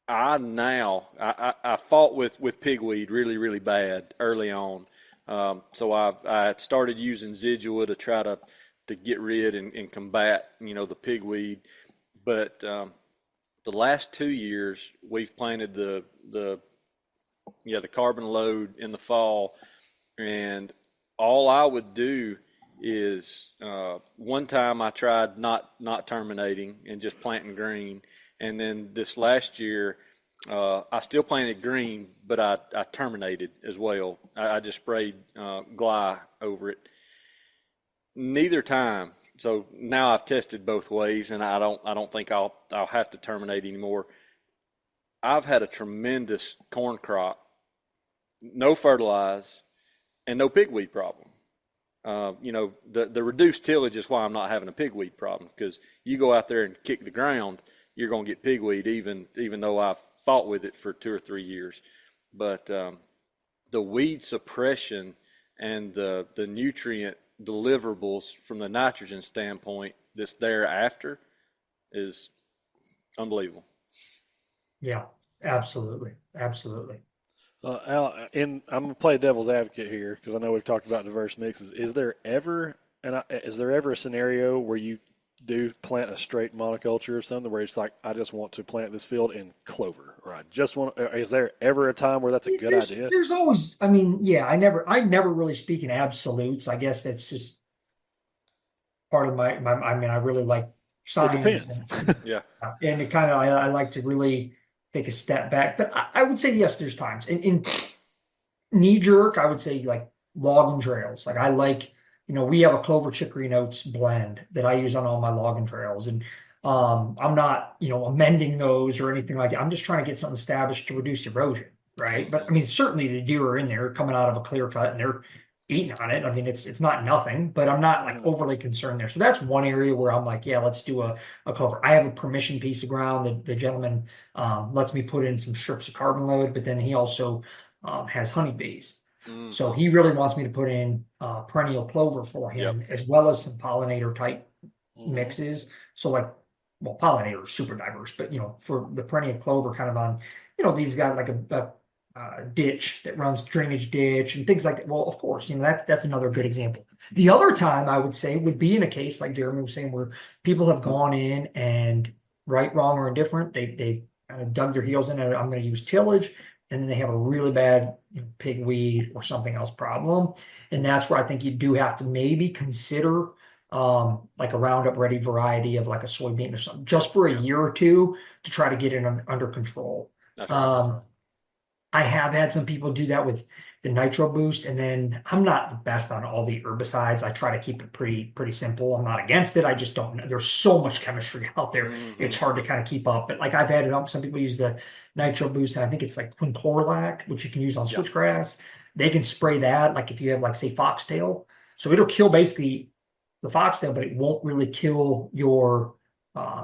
C: I fought with pigweed really, really bad early on. So I had started using Zidua to try to get rid and combat, the pigweed. But the last 2 years, we've planted the carbon load in the fall, and all I would do is one time I tried not terminating and just planting green, and then this last year I still planted green, but I terminated as well. I just sprayed Gly over it. Neither time. So now I've tested both ways, and I don't think I'll have to terminate anymore. I've had a tremendous corn crop, no fertilize, and no pigweed problem. The reduced tillage is why I'm not having a pigweed problem, because you go out there and kick the ground, you're going to get pigweed even though I've fought with it for 2 or 3 years. But the weed suppression and the nutrient deliverables from the nitrogen standpoint that's thereafter is unbelievable.
D: Yeah, absolutely.
B: Al, I'm gonna play devil's advocate here because I know we've talked about diverse mixes. Is there ever a scenario where you do plant a straight monoculture or something where it's like, I just want to plant this field in clover, or I just want? Is there ever a time where that's a good idea?
D: There's always. I mean, yeah. I never really speak in absolutes. I guess that's just part of my. I mean, I really like science.
B: It depends.
C: Yeah,
D: and it kind of I like to really take a step back. But I would say, yes, there's times. In knee jerk, I would say like logging trails. Like I like, we have a clover chicory notes blend that I use on all my logging trails. And I'm not, amending those or anything like that. I'm just trying to get something established to reduce erosion, right? But I mean, certainly the deer are in there coming out of a clear cut and they're eating on it. I mean, it's not nothing, but I'm not like overly concerned there. So that's one area where I'm like, yeah, let's do a clover. I have a permission piece of ground that the gentleman lets me put in some strips of carbon load, but then he also has honeybees. So he really wants me to put in perennial clover for him, as well as some pollinator type mixes. So like, well, pollinator is super diverse, but for the perennial clover kind of on, these got like a ditch that runs drainage ditch and things like that. Well, of course, that's another good example. The other time I would say would be in a case like Jeremy was saying, where people have gone in and right, wrong, or indifferent, they kind of dug their heels in and I'm going to use tillage, and then they have a really bad pigweed or something else problem. And that's where I think you do have to maybe consider like a Roundup Ready variety of like a soybean or something, just for a year or two to try to get it under control.
C: That's right.
D: I have had some people do that with the Nitro Boost, and then I'm not the best on all the herbicides. I try to keep it pretty simple. I'm not against it. I just don't know. There's so much chemistry out there. It's hard to kind of keep up. But like I've had it up. Some people use the Nitro Boost, and I think it's like quincorlac, which you can use on switchgrass. They can spray that, like if you have like say foxtail. So it'll kill basically the foxtail, but it won't really kill your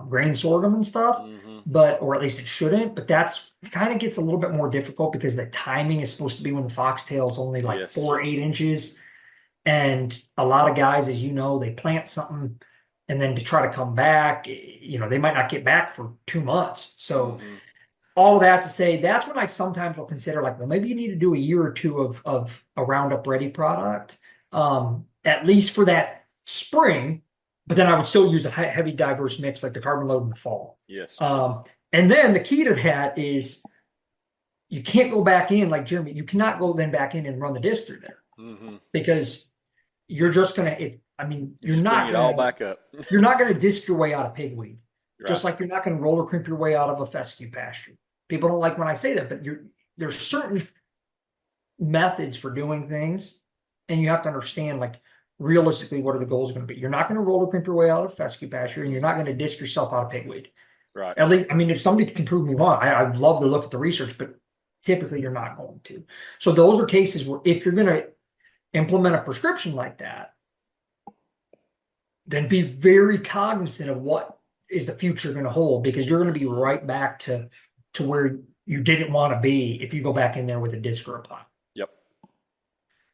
D: grain sorghum and stuff.
C: Mm-hmm.
D: But, or at least it shouldn't. But that's kind of gets a little bit more difficult because the timing is supposed to be when the foxtail is only like
C: Yes.
D: 4 or 8 inches. And a lot of guys, as you know, they plant something and then to try to come back, you know, they might not get back for 2 months. So all of that to say, that's when I sometimes will consider like, well, maybe you need to do a year or two of a Roundup Ready product, at least for that spring. But then I would still use a heavy diverse mix like the Carbon Load in the fall.
C: Yes.
D: And then the key to that is you can't go back in like Jeremy. You cannot go then back in and run the disc through there because you're just gonna. You're not
C: bring it all back up.
D: You're not gonna disc your way out of pigweed,
C: Right.
D: just like you're not gonna roller crimp your way out of a fescue pasture. People don't like when I say that, but there's certain methods for doing things, and you have to understand like realistically what are the goals going to be. You're not going to roller crimp your way out of fescue pasture, and you're not going to disc yourself out of pigweed.
C: Right.
D: At least, if somebody can prove me wrong, I'd love to look at the research, but typically you're not going to. So those are cases where if you're going to implement a prescription like that, then be very cognizant of what is the future going to hold, because you're going to be right back to where you didn't want to be if you go back in there with a disc or a plow.
C: Yep.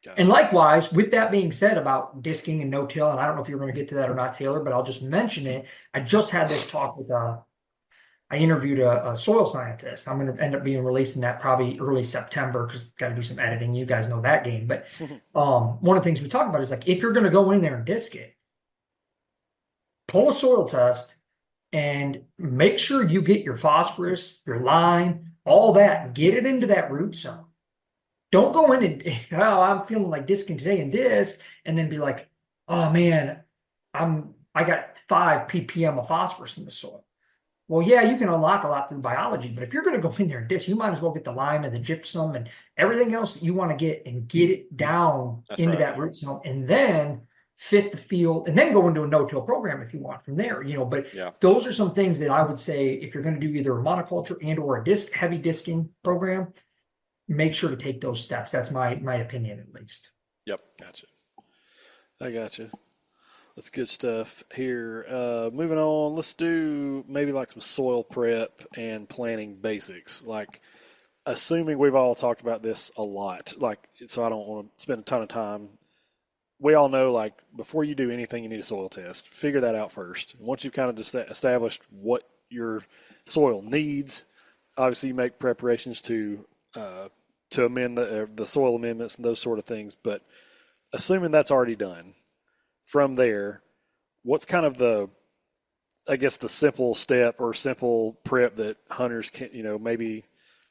C: Gotcha.
D: And likewise, with that being said about disking and no-till, and I don't know if you're going to get to that or not, Taylor, but I'll just mention it. I just had this talk with I interviewed a soil scientist. I'm going to end up releasing that probably early September because got to do some editing. You guys know that game. But one of the things we talk about is like, if you're going to go in there and disc it, pull a soil test and make sure you get your phosphorus, your lime, all that, get it into that root zone. Don't go in and, oh, I'm feeling like disking today and disc, and then be like, oh man, I got 5 ppm of phosphorus in the soil. Well, yeah, you can unlock a lot through biology, but if you're going to go in there and disc, you might as well get the lime and the gypsum and everything else that you want to get and get it down into that root zone, and then fit the field, and then go into a no-till program if you want from there, but those are some things that I would say if you're going to do either a monoculture and or a heavy disking program, make sure to take those steps. That's my opinion, at least.
C: Yep.
B: Gotcha. I gotcha. That's good stuff here. Moving on, let's do maybe like some soil prep and planting basics. Like, assuming we've all talked about this a lot, like, so I don't want to spend a ton of time. We all know, like, before you do anything, you need a soil test. Figure that out first. Once you've kind of just established what your soil needs, obviously you make preparations to amend the soil amendments and those sort of things. But assuming that's already done, from there, what's kind of the simple step or simple prep that hunters can, maybe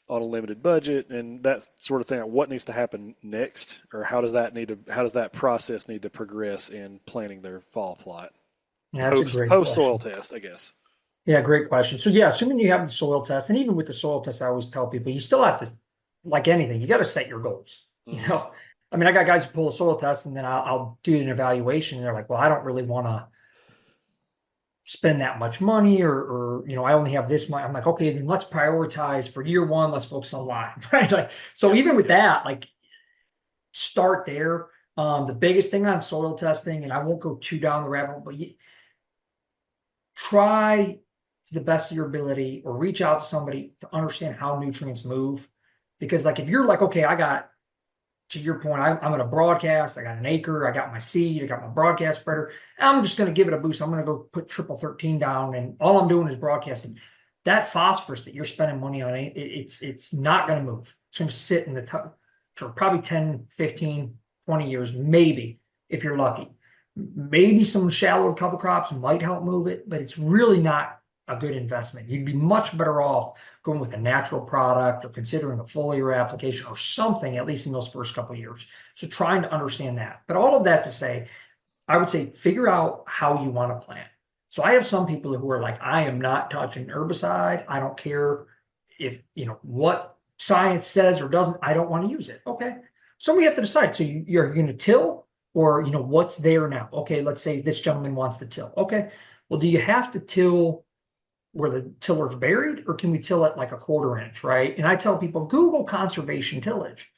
B: on a limited budget and that sort of thing, what needs to happen next, or how does that process need to progress in planning their fall plot?
D: Yeah, that's a great
B: post soil test, I guess.
D: Yeah, great question. So yeah, assuming you have the soil test, and even with the soil test, I always tell people you still have to, like anything, you got to set your goals. I got guys who pull a soil test and then I'll do an evaluation and they're like, well, I don't really want to spend that much money or I only have this much. I'm like, okay, then let's prioritize for year one. Let's focus on lime, right? Like, so even with that, like, start there. The biggest thing on soil testing, and I won't go too down the rabbit hole, but try to the best of your ability or reach out to somebody to understand how nutrients move. Because like, if you're like, okay, I got, to your point, I'm going to broadcast, I got an acre, I got my seed, I got my broadcast spreader, I'm just going to give it a boost. I'm going to go put triple 13 down, and all I'm doing is broadcasting. That phosphorus that you're spending money on, it's not going to move. It's going to sit in the tub for probably 10, 15, 20 years, maybe, if you're lucky. Maybe some shallow cover crops might help move it, but it's really not a good investment. You'd be much better off going with a natural product or considering a foliar application or something, at least in those first couple of years. So trying to understand that. But all of that to say, I would say figure out how you want to plant. So I have some people who are like, I am not touching herbicide. I don't care if, what science says or doesn't, I don't want to use it. Okay. So we have to decide. So you're going to till, or, what's there now? Okay. Let's say this gentleman wants to till. Okay. Well, do you have to till where the tiller's buried, or can we till it like a 1/4 inch, right? And I tell people, Google conservation tillage.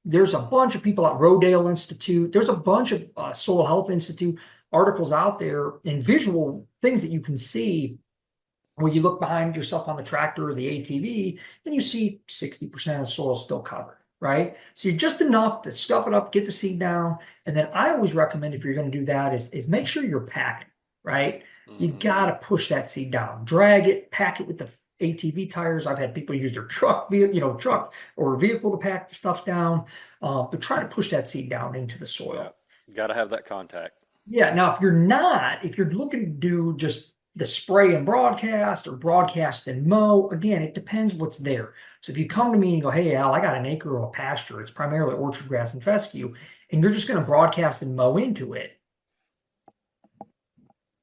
D: There's a bunch of people at Rodale Institute. There's a bunch of Soil Health Institute articles out there and visual things that you can see where you look behind yourself on the tractor or the ATV and you see 60% of the soil still covered, right? So you're just enough to stuff it up, get the seed down. And then I always recommend, if you're going to do that, is make sure you're packing, right? You got to push that seed down, drag it, pack it with the ATV tires. I've had people use their truck or vehicle to pack the stuff down, but try to push that seed down into the soil.
C: Yeah. Got to have that contact.
D: Yeah. Now, if you're looking to do just the spray and broadcast or broadcast and mow, again, it depends what's there. So if you come to me and go, hey, Al, I got an acre of a pasture, it's primarily orchard grass and fescue, and you're just going to broadcast and mow into it,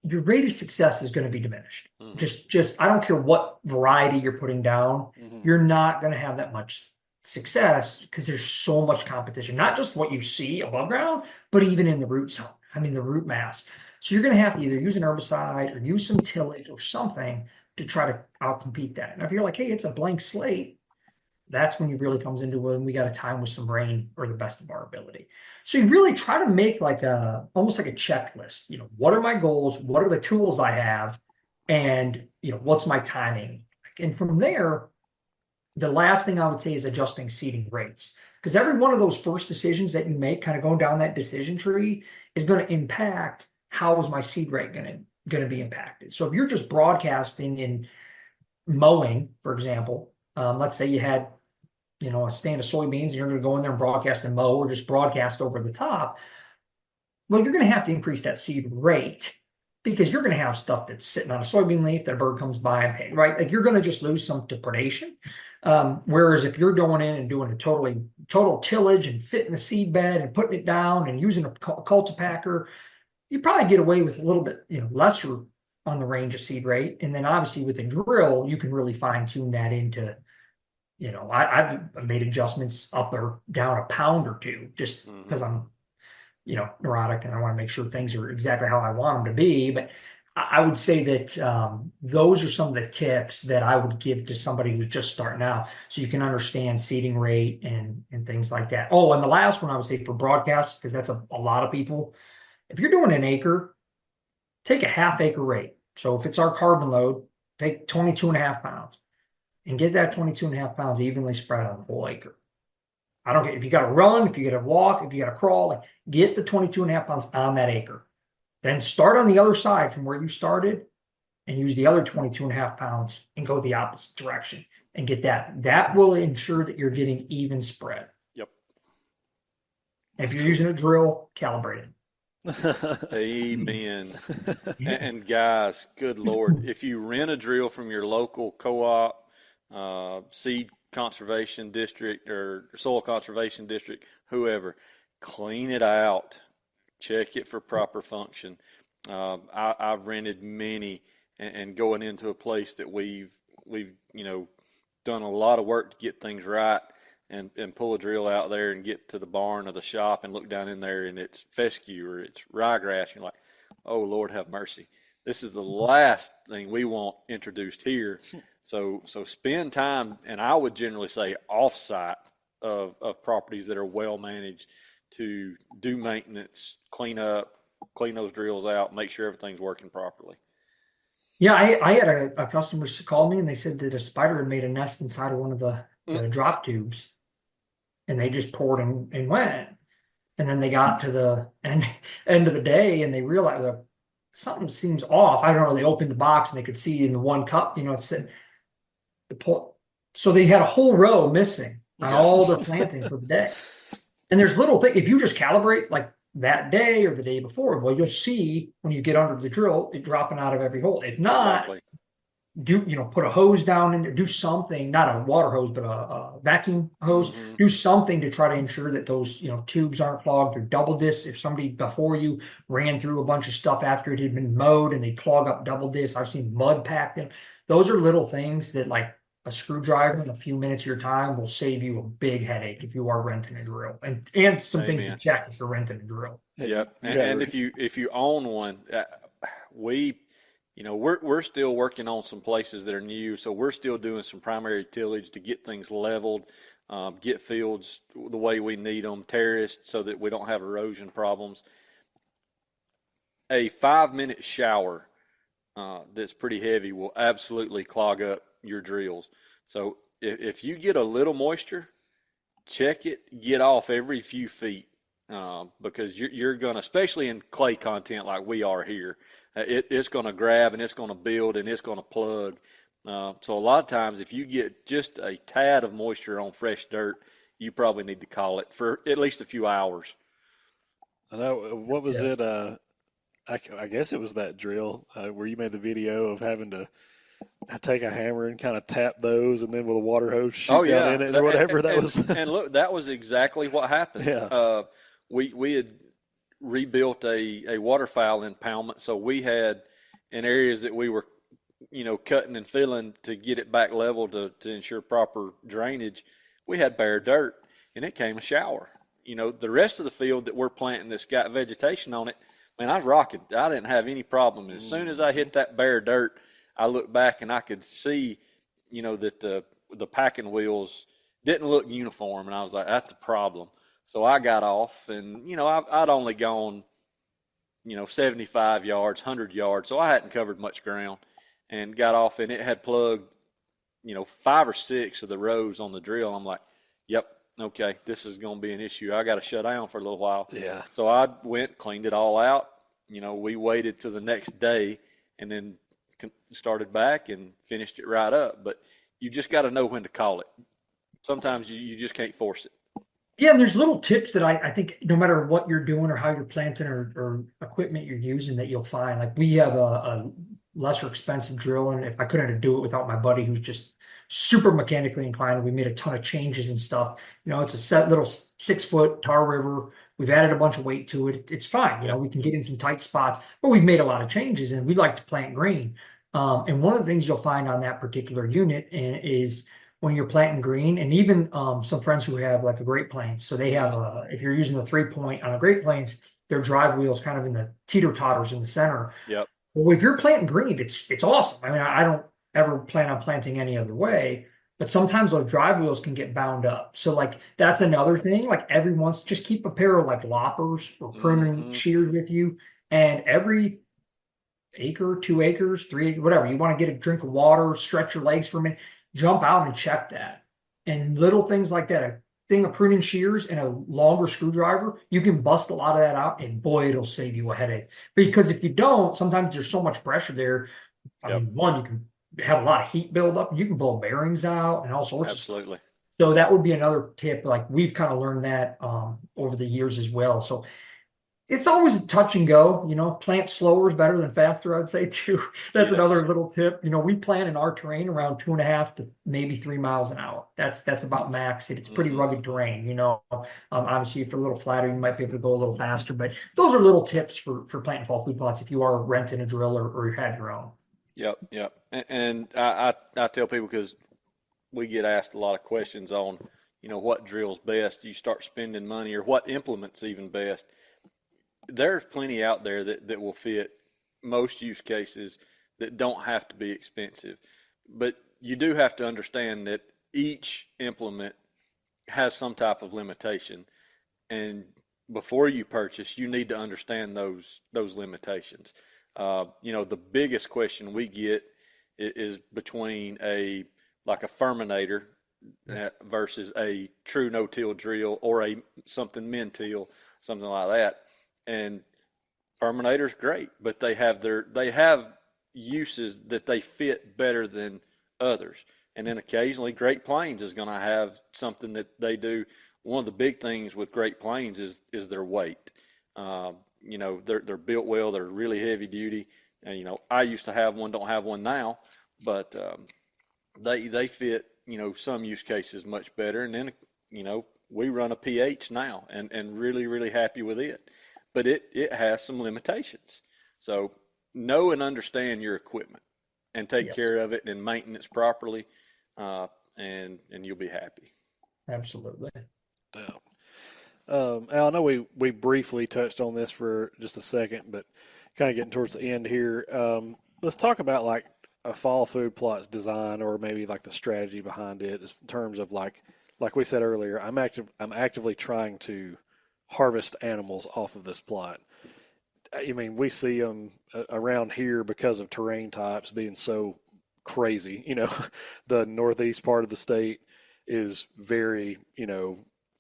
D: your rate of success is going to be diminished. Just I don't care what variety you're putting down, you're not going to have that much success because there's so much competition, not just what you see above ground, but even in the root zone. I mean, the root mass. So you're going to have to either use an herbicide or use some tillage or something to try to outcompete that. Now, if you're like, hey, it's a blank slate, that's when you really comes into when we got a time with some rain or the best of our ability. So you really try to make almost like a checklist. What are my goals? What are the tools I have? And, what's my timing? And from there, the last thing I would say is adjusting seeding rates. Because every one of those first decisions that you make, kind of going down that decision tree, is going to impact how is my seed rate going to be impacted. So if you're just broadcasting and mowing, for example, let's say you had a stand of soybeans and you're going to go in there and broadcast and mow or just broadcast over the top. Well, you're going to have to increase that seed rate because you're going to have stuff that's sitting on a soybean leaf that a bird comes by and pay, right? Like you're going to just lose some to predation. Whereas if you're going in and doing a total tillage and fitting the seed bed and putting it down and using a cultipacker, you probably get away with a little bit, lesser on the range of seed rate. And then obviously with a drill, you can really fine tune that into, I've made adjustments up or down a pound or two just because I'm, neurotic and I want to make sure things are exactly how I want them to be. But I would say that those are some of the tips that I would give to somebody who's just starting out so you can understand seeding rate and things like that. Oh, and the last one I would say for broadcast, because that's a lot of people. If you're doing an acre, take a half acre rate. So if it's our carbon load, take 22.5 pounds and get that 22.5 pounds evenly spread on the whole acre. I don't care if you got to run, if you got to walk, if you got to crawl, get the 22.5 pounds on that acre. Then start on the other side from where you started and use the other 22.5 pounds and go the opposite direction and get that. That will ensure that you're getting even spread.
C: Yep.
D: If you're using a drill, calibrate it.
C: Amen. And guys, good Lord, if you rent a drill from your local co-op, seed conservation district or soil conservation district, whoever, clean it out. Check it for proper function. I've rented many, and going into a place that we've done a lot of work to get things right, and pull a drill out there and get to the barn or the shop and look down in there and it's fescue or it's ryegrass. You're like, oh Lord, have mercy. This is the last thing we want introduced here. So spend time, and I would generally say off-site of properties that are well managed to do maintenance, clean those drills out, make sure everything's working properly.
D: Yeah, I had a customer call me and they said that a spider had made a nest inside of one of the drop tubes, and they just poured and went. And then they got to the end of the day and they realized that something seems off. I don't know. They opened the box and they could see in the one cup, it said, so they had a whole row missing on all their planting for the day. And there's little things, if you just calibrate like that day or the day before, well, you'll see when you get under the drill, it dropping out of every hole. If not, put a hose down in there, do something, not a water hose, but a vacuum hose, do something to try to ensure that those, tubes aren't clogged, or double disc. If somebody before you ran through a bunch of stuff after it had been mowed and they clog up double disc, I've seen mud packed in. Those are little things that, like, a screwdriver in a few minutes of your time will save you a big headache if you are renting a drill, and some things to check if you're renting a drill.
C: Yep. And if you own one, we're still working on some places that are new, so we're still doing some primary tillage to get things leveled, get fields the way we need them, terraced so that we don't have erosion problems. a 5-minute shower that's pretty heavy will absolutely clog up your drills. So if you get a little moisture, check it, get off every few feet, because you're going to, especially in clay content like we are here, it's going to grab and it's going to build and it's going to plug. So a lot of times if you get just a tad of moisture on fresh dirt, you probably need to call it for at least a few hours.
B: I know. What was it? I guess it was that drill where you made the video of having to take a hammer and kind of tap those, and then with a water hose shoot down in it or whatever.
C: And look, that was exactly what happened.
B: Yeah.
C: We had rebuilt a waterfowl impoundment, so we had in areas that we were, cutting and filling to get it back level to ensure proper drainage. We had bare dirt, and it came a shower. The rest of the field that we're planting that's got vegetation on it, man, I was rocking. I didn't have any problem. As soon as I hit that bare dirt, I looked back and I could see, that the packing wheels didn't look uniform, and I was like, that's a problem. So I got off, and I'd only gone, 75 yards, 100 yards, so I hadn't covered much ground, and got off, and it had plugged, 5 or 6 of the rows on the drill. I'm like, yep. Okay, this is going to be an issue. I got to shut down for a little while.
B: Yeah.
C: So I went, cleaned it all out. We waited till the next day and then started back and finished it right up. But you just got to know when to call it. Sometimes you just can't force it.
D: Yeah, and there's little tips that I think no matter what you're doing or how you're planting or equipment you're using that you'll find. Like we have a lesser expensive drill, and if I couldn't do it without my buddy who's just super mechanically inclined. We made a ton of changes and stuff. It's a set little 6-foot Tar River. We've added a bunch of weight to it. It's fine. We can get in some tight spots, but we've made a lot of changes, and we like to plant green. And one of the things you'll find on that particular unit is when you're planting green, and even some friends who have like a Great Plains. So they have if you're using the 3-point on a Great Plains, their drive wheel's kind of in the teeter-totters in the center.
C: Yep.
D: Well, if you're planting green, it's awesome. I mean, I don't ever plan on planting any other way, but sometimes those drive wheels can get bound up. So like that's another thing. Like every once, just keep a pair of like loppers or pruning shears with you, and every acre, 2 acres, 3 acres, whatever, you want to get a drink of water, stretch your legs for a minute, jump out and check that. And little things like that, a thing of pruning shears and a longer screwdriver, you can bust a lot of that out, and boy, it'll save you a headache. Because if you don't, sometimes there's so much pressure there. I mean, one, you can have a lot of heat build up. You can blow bearings out and all sorts
C: Absolutely.
D: of stuff. So that would be another tip. Like we've kind of learned that over the years as well. So it's always a touch and go. Plant slower is better than faster, I'd say too. That's another little tip. We plant in our terrain around 2.5 to maybe 3 miles an hour. That's about max. It's pretty rugged terrain. Obviously, if you're a little flatter, you might be able to go a little faster. But those are little tips for planting fall food plots if you are renting a drill or you have your own.
C: Yep. And I tell people, because we get asked a lot of questions on, what drill's best. You start spending money, or what implement's even best. There's plenty out there that will fit most use cases that don't have to be expensive. But you do have to understand that each implement has some type of limitation. And before you purchase, you need to understand those limitations. The biggest question we get is between a Furminator versus a true no-till drill, or something min-till, something like that. And Furminator's great, but they have uses that they fit better than others. And then occasionally Great Plains is going to have something that they do. One of the big things with Great Plains is their weight. They're built well. They're really heavy duty. And, I used to have one, don't have one now, but they fit, some use cases much better. And then, we run a PH now, and really, really happy with it. But it has some limitations. So know and understand your equipment, and take care of it and maintenance properly, and you'll be happy.
D: Absolutely.
B: Al, I know we briefly touched on this for just a second, but kind of getting towards the end here. Let's talk about like a fall food plot's design, or maybe like the strategy behind it, in terms of like we said earlier. I'm actively trying to harvest animals off of this plot. I mean, we see them around here because of terrain types being so crazy. The northeast part of the state is very,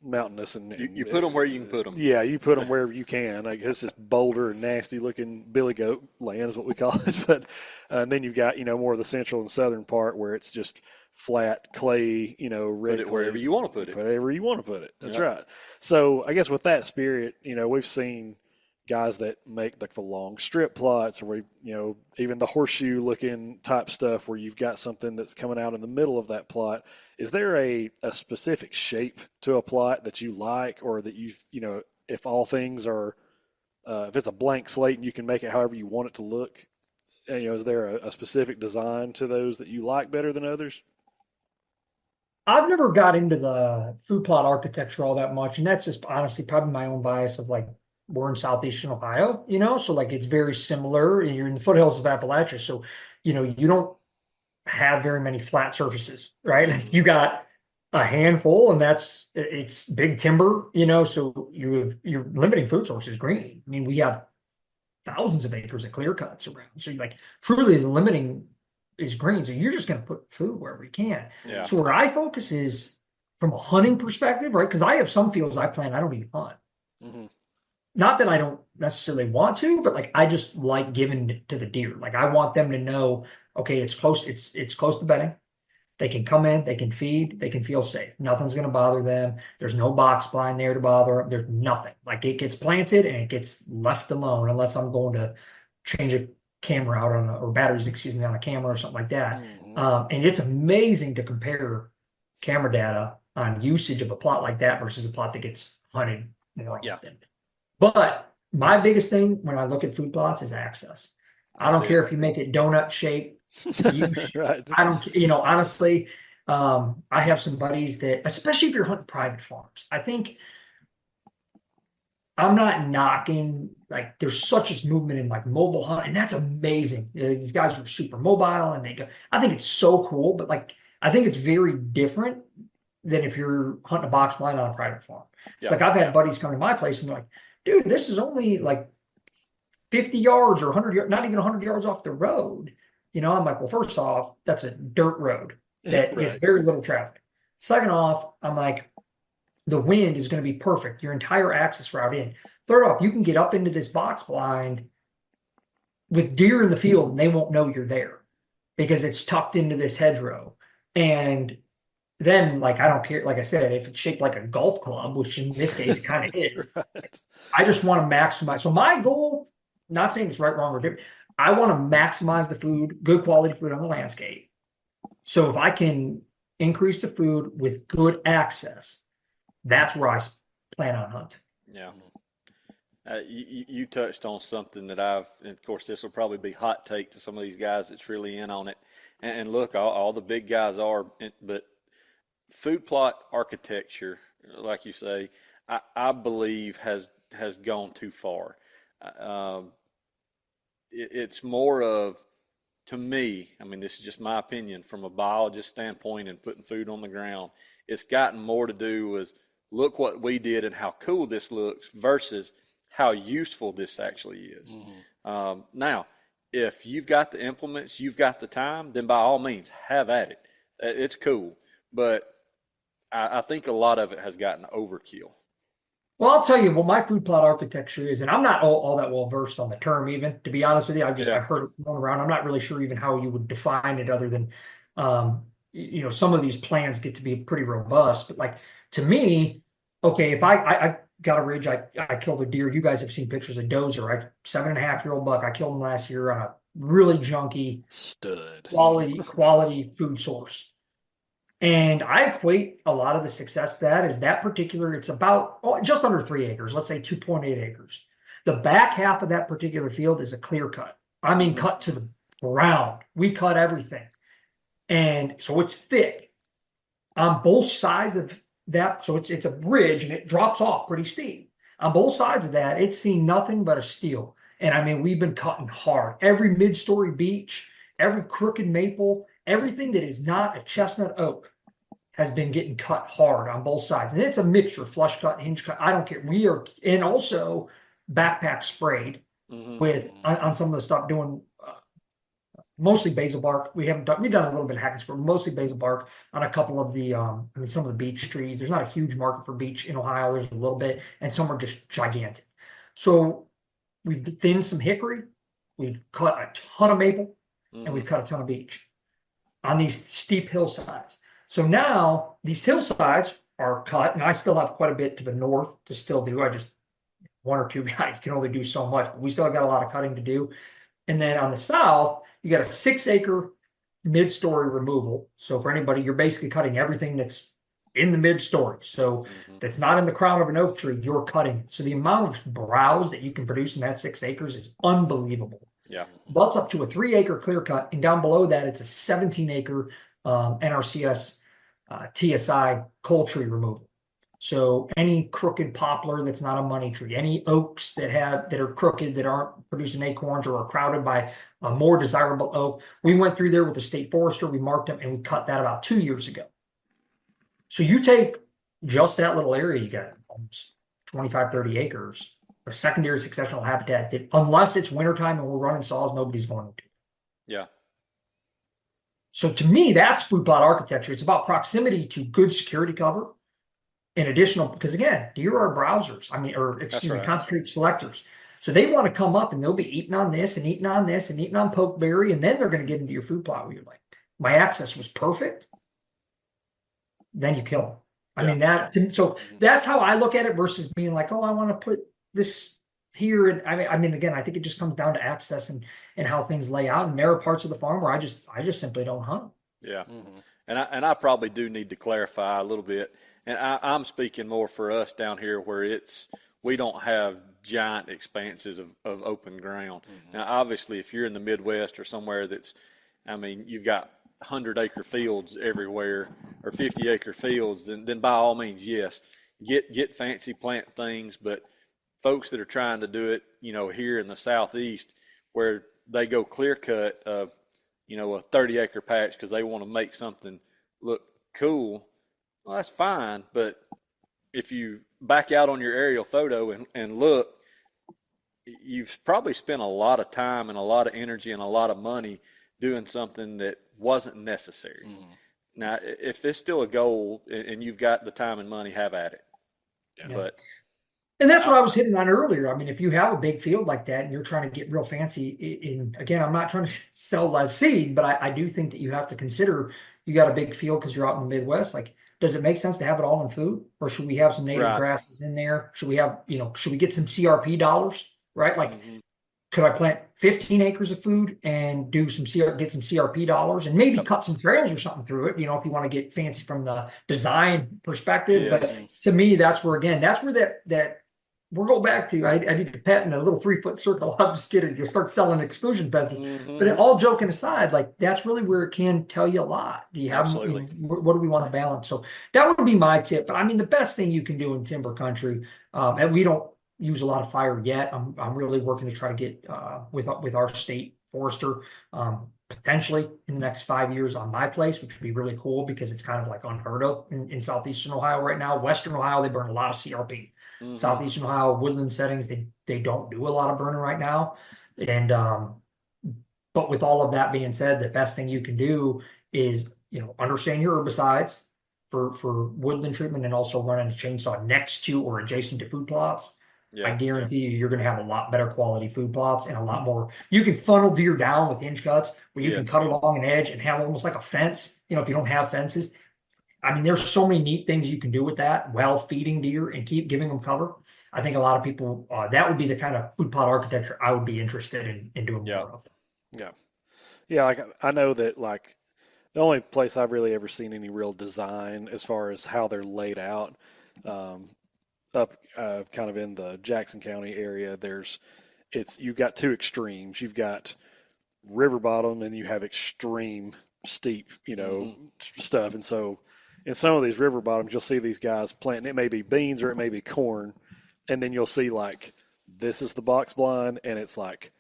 B: mountainous and
C: you put them where you can put them.
B: Yeah, you put them wherever you can. I guess it's boulder and nasty looking billy goat land is what we call it. But and then you've got more of the central and southern part where it's just flat clay, red.
C: Put it wherever you want to put it.
B: Wherever you want to put it. That's right. So I guess with that spirit, we've seen guys that make like the long strip plots, or even the horseshoe looking type stuff where you've got something that's coming out in the middle of that plot. Is there a specific shape to a plot that you like, or that if all things are, if it's a blank slate and you can make it however you want it to look, is there a specific design to those that you like better than others?
D: I've never got into the food plot architecture all that much, and that's just honestly probably my own bias of like, we're in southeastern Ohio, so like it's very similar. You're in the foothills of Appalachia, so you don't have very many flat surfaces, right? Like you got a handful, and it's big timber, so your limiting food source is green. I mean, we have thousands of acres of clear cuts around, so like truly the limiting is green. So you're just going to put food wherever you can.
C: Yeah.
D: So where I focus is from a hunting perspective, right? Because I have some fields I plan I don't even hunt.
B: Mm-hmm.
D: Not that I don't necessarily want to, but like I just like giving to the deer. Like I want them to know, okay, it's close to bedding. They can come in, they can feed, they can feel safe. Nothing's going to bother them. There's no box blind there to bother them. There's nothing. Like it gets planted and it gets left alone unless I'm going to change a camera out or batteries, on a camera or something like that.
B: Mm-hmm.
D: And it's amazing to compare camera data on usage of a plot like that versus a plot that gets hunted more often. But my biggest thing when I look at food plots is access. I don't care if you make it donut shaped.
B: Right.
D: I don't, honestly, I have some buddies that, especially if you're hunting private farms, I think I'm not knocking, like there's such a movement in like mobile hunt, and that's amazing. These guys are super mobile and they go, I think it's so cool, but like, I think it's very different than if you're hunting a box blind on a private farm. It's like, I've had buddies come to my place and they're like, dude, this is only like 50 yards or 100 yards, not even 100 yards off the road. I'm like, well, first off, that's a dirt road that gets very little traffic. Second off, I'm like, the wind is going to be perfect. Your entire access route in. Third off, you can get up into this box blind with deer in the field and they won't know you're there because it's tucked into this hedgerow. And then, like, I don't care, like I said, if it's shaped like a golf club, which in this case it kind of is,
B: Right.
D: I just want to maximize. So my goal, not saying it's right, wrong, or different, I want to maximize the food, good quality food on the landscape. So if I can increase the food with good access, that's where I plan on hunting.
C: Yeah. You touched on something that and of course, this will probably be hot take to some of these guys that's really in on it. And look, all the big guys are, but food plot architecture, like you say, I believe has gone too far. It's more of, to me, I mean, this is just my opinion from a biologist standpoint and putting food on the ground, it's gotten more to do with look what we did and how cool this looks versus how useful this actually is. Mm-hmm. Now, if you've got the implements, you've got the time, then by all means, have at it. It's cool. But I think a lot of it has gotten overkill.
D: Well, I'll tell you what my food plot architecture is, and I'm not all that well versed on the term even, to be honest with you. I've heard it thrown around. I'm not really sure even how you would define it other than, some of these plans get to be pretty robust. But like, to me, okay, if I got a ridge, I killed a deer. You guys have seen pictures of Dozer, right? 7.5-year-old buck. I killed him last year on a really junky
B: stud
D: quality food source. And I equate a lot of the success to that is that particular, it's about just under 3 acres, let's say 2.8 acres. The back half of that particular field is a clear cut. I mean, cut to the ground. We cut everything. And so it's thick on both sides of that. So it's a bridge and it drops off pretty steep. On both sides of that, it's seen nothing but a steel. And I mean, we've been cutting hard. Every mid-story beech, every crooked maple, everything that is not a chestnut oak has been getting cut hard on both sides. And it's a mixture, flush cut, hinge cut, I don't care. And also backpack sprayed with on some of the stuff doing mostly basil bark. We've done a little bit of hacking, but mostly basil bark on a couple of the some of the beech trees. There's not a huge market for beech in Ohio. There's a little bit, and some are just gigantic. So we've thinned some hickory, we've cut a ton of maple, and we've cut a ton of beech on these steep hillsides. So now these hillsides are cut, and I still have quite a bit to the north to still do. I just one or two guys can only do so much, but we still got a lot of cutting to do. And then on the south, you got a 6-acre mid-story removal. So for anybody, you're basically cutting everything that's in the mid-story. So that's not in the crown of an oak tree, you're cutting. So the amount of browse that you can produce in that 6 acres is unbelievable.
C: Yeah.
D: Butts up to a 3-acre clear cut, and down below that, it's a 17-acre NRCS TSI coal tree removal. So any crooked poplar that's not a money tree, any oaks that are crooked, that aren't producing acorns or are crowded by a more desirable oak, we went through there with the state forester, we marked them, and we cut that about 2 years ago. So you take just that little area, you got almost 25, 30 acres of secondary successional habitat that, unless it's wintertime and we're running saws, nobody's going to do.
C: Yeah.
D: So to me, that's food plot architecture. It's about proximity to good security cover. In additional, because again, deer are browsers. Concentrate selectors. So they want to come up and they'll be eating on this and eating on this and eating on pokeberry, and then they're going to get into your food plot where you're like, my access was perfect. Then you kill them. So that's how I look at it versus being like, oh, I want to put this here. And I mean, again, I think it just comes down to access and how things lay out. And there are parts of the farm where I just simply don't hunt.
C: Yeah. And I probably do need to clarify a little bit. And I'm speaking more for us down here where we don't have giant expanses of open ground. Now, obviously, if you're in the Midwest or somewhere you've got 100-acre fields everywhere or 50-acre fields, then by all means, yes, get fancy plant things. But folks that are trying to do it, here in the Southeast, where they go clear cut, a 30-acre patch because they want to make something look cool. Well, that's fine, but if you back out on your aerial photo and look, you've probably spent a lot of time and a lot of energy and a lot of money doing something that wasn't necessary. Now, if it's still a goal and you've got the time and money, have at it. Yeah.
D: And that's what I was hitting on earlier. I mean, if you have a big field like that and you're trying to get real fancy, again, I'm not trying to sell as seed, but I do think that you have to consider you got a big field because you're out in the Midwest. Like, does it make sense to have it all in food, or should we have some native grasses in there? Should we have, should we get some CRP dollars, right? Like, could I plant 15 acres of food and get some CRP dollars and maybe cut some trails or something through it, if you want to get fancy from the design perspective. Yes. But to me, that's where that we'll go back to, I need to pet in a little 3-foot circle. I'm just kidding. You'll start selling exclusion fences. But all joking aside, like, that's really where it can tell you a lot. Do you have, what do we want to balance? So that would be my tip. But I mean, the best thing you can do in timber country, and we don't use a lot of fire yet. I'm really working to try to get with our state forester, potentially in the next 5 years on my place, which would be really cool because it's kind of like unheard of in southeastern Ohio right now. Western Ohio, they burn a lot of CRP. Southeastern Ohio woodland settings, they don't do a lot of burning right now. And but with all of that being said, the best thing you can do is understand your herbicides for woodland treatment, and also running a chainsaw next to or adjacent to food plots. I guarantee you're going to have a lot better quality food plots and a lot more. You can funnel deer down with hinge cuts where you can cut along an edge and have almost like a fence. If you don't have fences, I mean, there's so many neat things you can do with that while feeding deer and keep giving them cover. I think a lot of people, that would be the kind of food plot architecture I would be interested in doing more of.
B: Yeah. Like, I know that, like, the only place I've really ever seen any real design as far as how they're laid out, up kind of in the Jackson County area, you've got two extremes. You've got river bottom and you have extreme steep, stuff. And so in some of these river bottoms, you'll see these guys planting, it may be beans or it may be corn. And then you'll see, like, this is the box blind, and it's like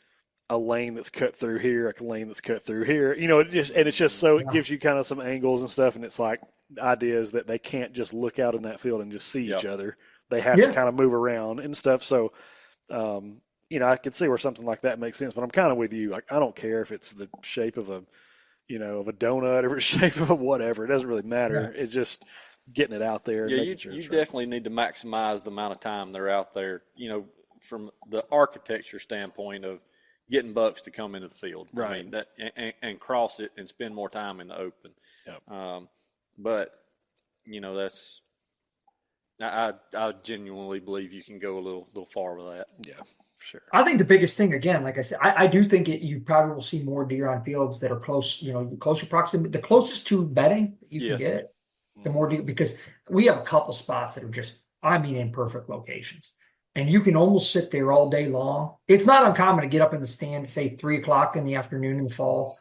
B: a lane that's cut through here, a lane that's cut through here. It's just so it gives you kind of some angles and stuff. And it's like, the idea is that they can't just look out in that field and just see each other. They have to kind of move around and stuff. So I could see where something like that makes sense, but I'm kind of with you. Like, I don't care if it's the shape of a, of a donut or the shape of a whatever. It doesn't really matter. It's just getting it out there and
C: Yeah,
B: making sure
C: you
B: it's right.
C: definitely need to maximize the amount of time they're out there, from the architecture standpoint of getting bucks to come into the field.
B: Right.
C: I mean, and cross it and spend more time in the open.
B: Yep.
C: But, that's I genuinely believe you can go a little far with that.
B: Yeah, for sure.
D: I think the biggest thing, again, like I said, I do think you probably will see more deer on fields that are close, closer proximity, the closest to bedding that you can get, the more deer, because we have a couple spots that are just, I mean, in perfect locations. And you can almost sit there all day long. It's not uncommon to get up in the stand, say 3 o'clock in the afternoon in the fall,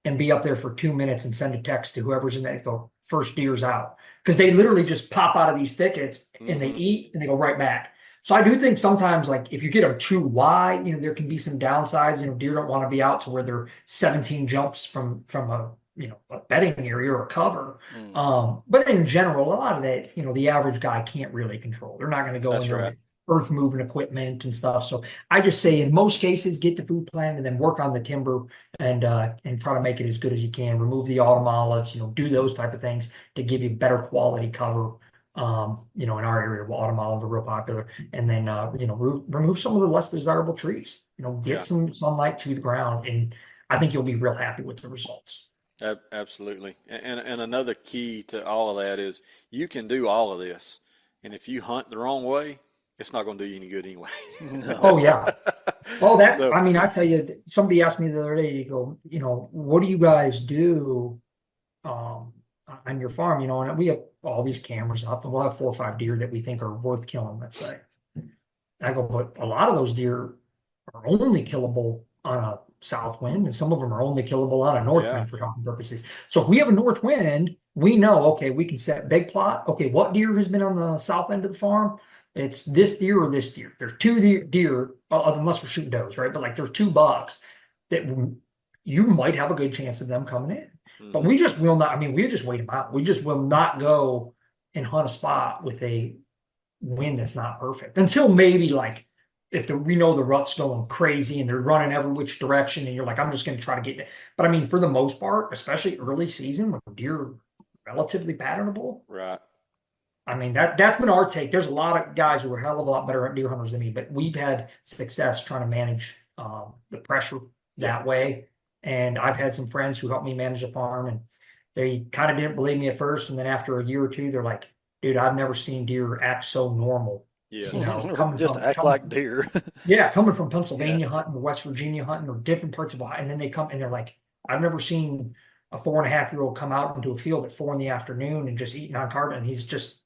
D: and be up there for 2 minutes and send a text to whoever's in that, go, first deer's out. Because they literally just pop out of these thickets and they eat and they go right back. So I do think sometimes, like, if you get them too wide, there can be some downsides. Deer don't want to be out to where they're 17 jumps from a a bedding area or a cover. But in general, a lot of that, the average guy can't really control. They're not going to go in there with earth moving equipment and stuff. So I just say, in most cases, get the food plan and then work on the timber and try to make it as good as you can. Remove the autumn olives, do those type of things to give you better quality cover. In our area, autumn olive are real popular, and then remove some of the less desirable trees. Get some sunlight to the ground, and I think you'll be real happy with the results.
C: Absolutely, and another key to all of that is you can do all of this, and if you hunt the wrong way, it's not going to do you any good anyway.
D: Oh yeah. Oh, that's. I mean, I tell you, somebody asked me the other day. You go, what do you guys do on your farm? And we have all these cameras up, and we'll have 4 or 5 deer that we think are worth killing. Let's say. I go, but a lot of those deer are only killable on a south wind, and some of them are only killable on a north wind for talking purposes. So if we have a north wind, we know, okay, we can set big plot. Okay, what deer has been on the south end of the farm? It's this deer or this deer. There's 2 deer, unless we're shooting does, right? But like there's 2 bucks that you might have a good chance of them coming in. But we just will not. I mean, we just wait them out. We just will not go and hunt a spot with a wind that's not perfect until maybe like if we know the rut's going crazy and they're running every which direction and you're like, I'm just going to try to get it. But I mean, for the most part, especially early season when deer are relatively patternable,
C: right?
D: I mean, that's been our take. There's a lot of guys who are a hell of a lot better at deer hunters than me, but we've had success trying to manage the pressure that way. And I've had some friends who helped me manage the farm, and they kind of didn't believe me at first. And then after a year or two, they're like, dude, I've never seen deer act so normal.
C: Yeah.
B: Just act like deer.
D: Yeah, coming from Pennsylvania hunting or West Virginia hunting or different parts of Ohio. And then they come and they're like, I've never seen a 4.5-year-old come out into a field at 4 PM and just eating on carpet. And he's just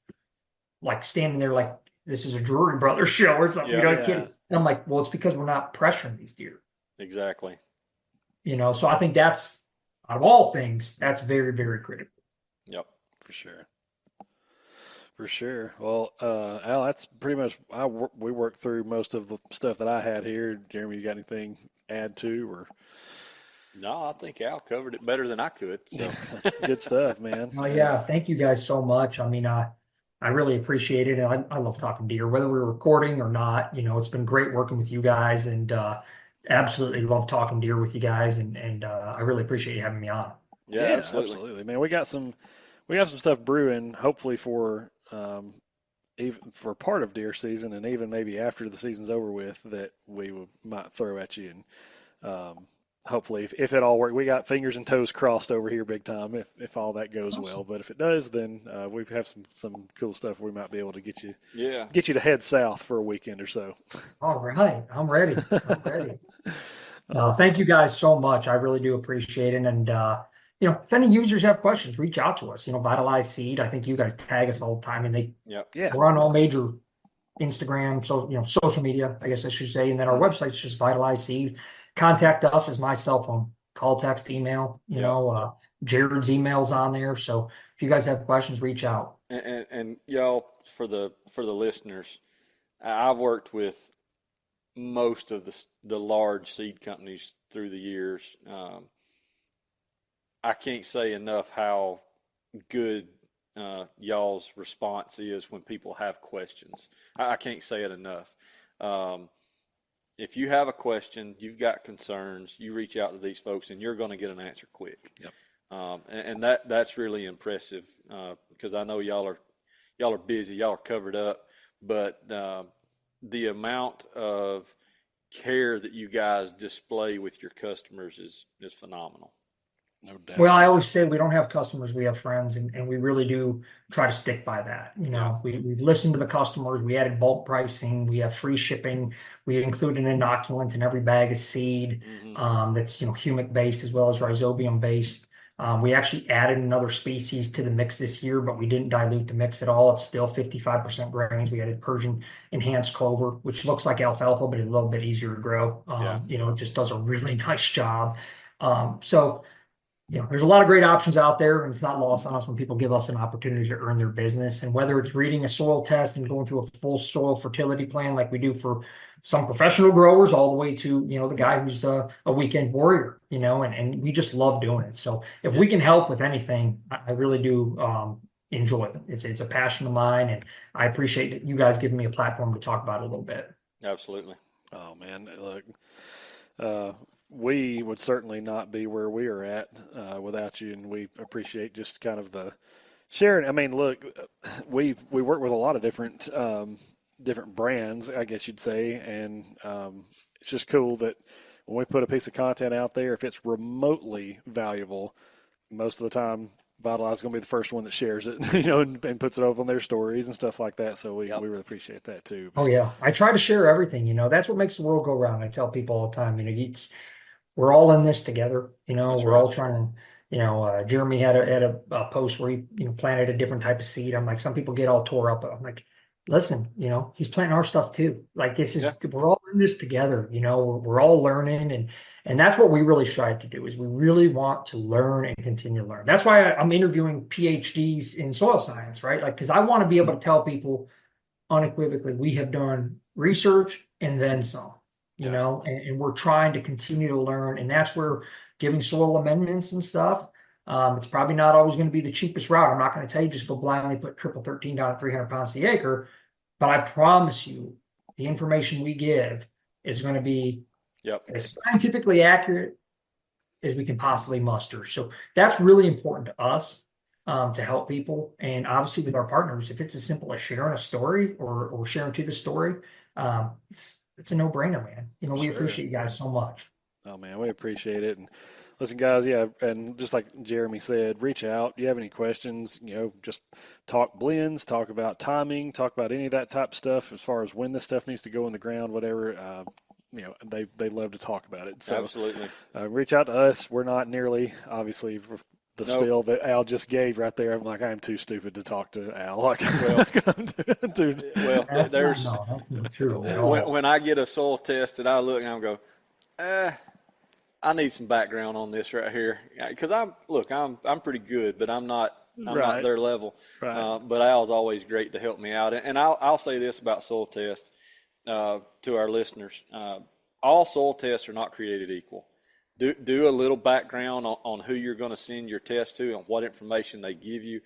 D: like standing there like this is a Drury Brothers show or something. Kidding. And I'm like, well, it's because we're not pressuring these deer.
C: Exactly.
D: So I think that's, out of all things, that's very, very critical.
C: Yep,
B: for sure. For sure. Well, Al, that's pretty much, we worked through most of the stuff that I had here. Jeremy, you got anything to add to? Or?
C: No, I think Al covered it better than I could. So.
B: Good stuff, man.
D: Oh, yeah. Thank you guys so much. I mean, I really appreciate it. And I love talking deer, whether we're recording or not. It's been great working with you guys, and absolutely love talking deer with you guys. And I really appreciate you having me on.
C: Yeah, absolutely.
B: Man, we got some stuff brewing, hopefully for even for part of deer season, and even maybe after the season's over with, that we might throw at you. And hopefully, if it all works, we got fingers and toes crossed over here big time. If all that goes well, but if it does, then we have some cool stuff. We might be able to get you to head south for a weekend or so.
D: All right, I'm ready. Thank you guys so much. I really do appreciate it. And if any users have questions, reach out to us. Vitalize Seed. I think you guys tag us all the time, and we're on all major Instagram, social media, I guess I should say. And then our website's just Vitalize Seed. Contact us as my cell phone, call, text, email. Jared's email's on there. So if you guys have questions, reach out.
C: And y'all, for the listeners, I've worked with most of the large seed companies through the years. I can't say enough how good y'all's response is when people have questions. I can't say it enough. if you have a question, you've got concerns, you reach out to these folks, and you're going to get an answer quick.
B: Yep.
C: And that's really impressive because I know y'all are busy, y'all are covered up, but the amount of care that you guys display with your customers is phenomenal.
B: No doubt.
D: Well, I always say we don't have customers, we have friends, and we really do try to stick by that.
C: Yeah.
D: We've listened to the customers. We added bulk pricing. We have free shipping. We include an inoculant in every bag of seed that's humic based as well as rhizobium based. We actually added another species to the mix this year, but we didn't dilute the mix at all. It's still 55% grains. We added Persian enhanced clover, which looks like alfalfa, but it's a little bit easier to grow. It just does a really nice job. So there's a lot of great options out there, and it's not lost on us when people give us an opportunity to earn their business. And whether it's reading a soil test and going through a full soil fertility plan like we do for some professional growers, all the way to the guy who's a weekend warrior, and we just love doing it. So if we can help with anything, I really do enjoy it. It's a passion of mine, and I appreciate you guys giving me a platform to talk about it a little bit.
C: Absolutely.
B: Oh man, look. We would certainly not be where we are at without you, and we appreciate just kind of the sharing. I mean, look, we work with a lot of different brands, I guess you'd say, and it's just cool that when we put a piece of content out there, if it's remotely valuable, most of the time Vitalize is going to be the first one that shares it, and puts it up on their stories and stuff like that. So we really appreciate that too.
D: Oh yeah, I try to share everything. That's what makes the world go round. I tell people all the time. We're all in this together. We're all trying to. Jeremy had a post where he planted a different type of seed. I'm like, some people get all tore up. I'm like, listen, he's planting our stuff too. Like this is we're all in this together. We're all learning, and that's what we really strive to do. Is we really want to learn and continue to learn. That's why I'm interviewing PhDs in soil science, right? Like, because I want to be able to tell people unequivocally we have done research and then some. And we're trying to continue to learn. And that's where giving soil amendments and stuff, it's probably not always going to be the cheapest route. I'm not going to tell you just go blindly put triple 13 down at 300 pounds the acre. But I promise you, the information we give is going to be as scientifically accurate as we can possibly muster. So that's really important to us to help people. And obviously with our partners, if it's as simple as sharing a story or sharing to the story, it's a no-brainer, man. We appreciate you guys so much.
B: Oh man, we appreciate it. And listen, guys, and just like Jeremy said, reach out. You have any questions? Just talk blends, talk about timing, talk about any of that type of stuff as far as when this stuff needs to go in the ground, whatever. They love to talk about it. So
C: absolutely,
B: reach out to us. We're not nearly obviously. The spiel that Al just gave right there, I'm like, I'm too stupid to talk to Al.
C: There's
D: that's not true.
C: When I get a soil test and I look and I go, I need some background on this right here because I'm pretty good, but I'm not their level.
B: Right.
C: But Al's always great to help me out, and I'll say this about soil tests to our listeners: all soil tests are not created equal. Do a little background on who you're going to send your test to and what information they give you,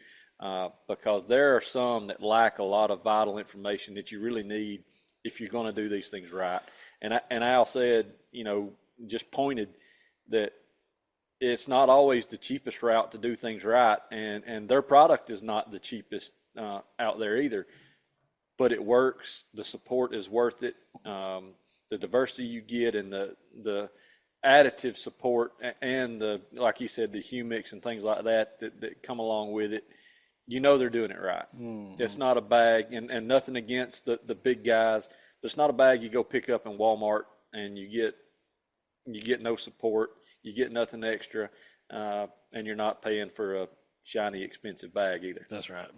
C: because there are some that lack a lot of vital information that you really need if you're going to do these things right. And Al said, just pointed that it's not always the cheapest route to do things right, and their product is not the cheapest out there either, but it works. The support is worth it. The diversity you get and the additive support and like you said, the humics and things like that come along with it, they're doing it right. Mm-hmm. It's not a bag, and nothing against the big guys. It's not a bag you go pick up in Walmart and you get no support, you get nothing extra, and you're not paying for a shiny, expensive bag either.
B: That's right.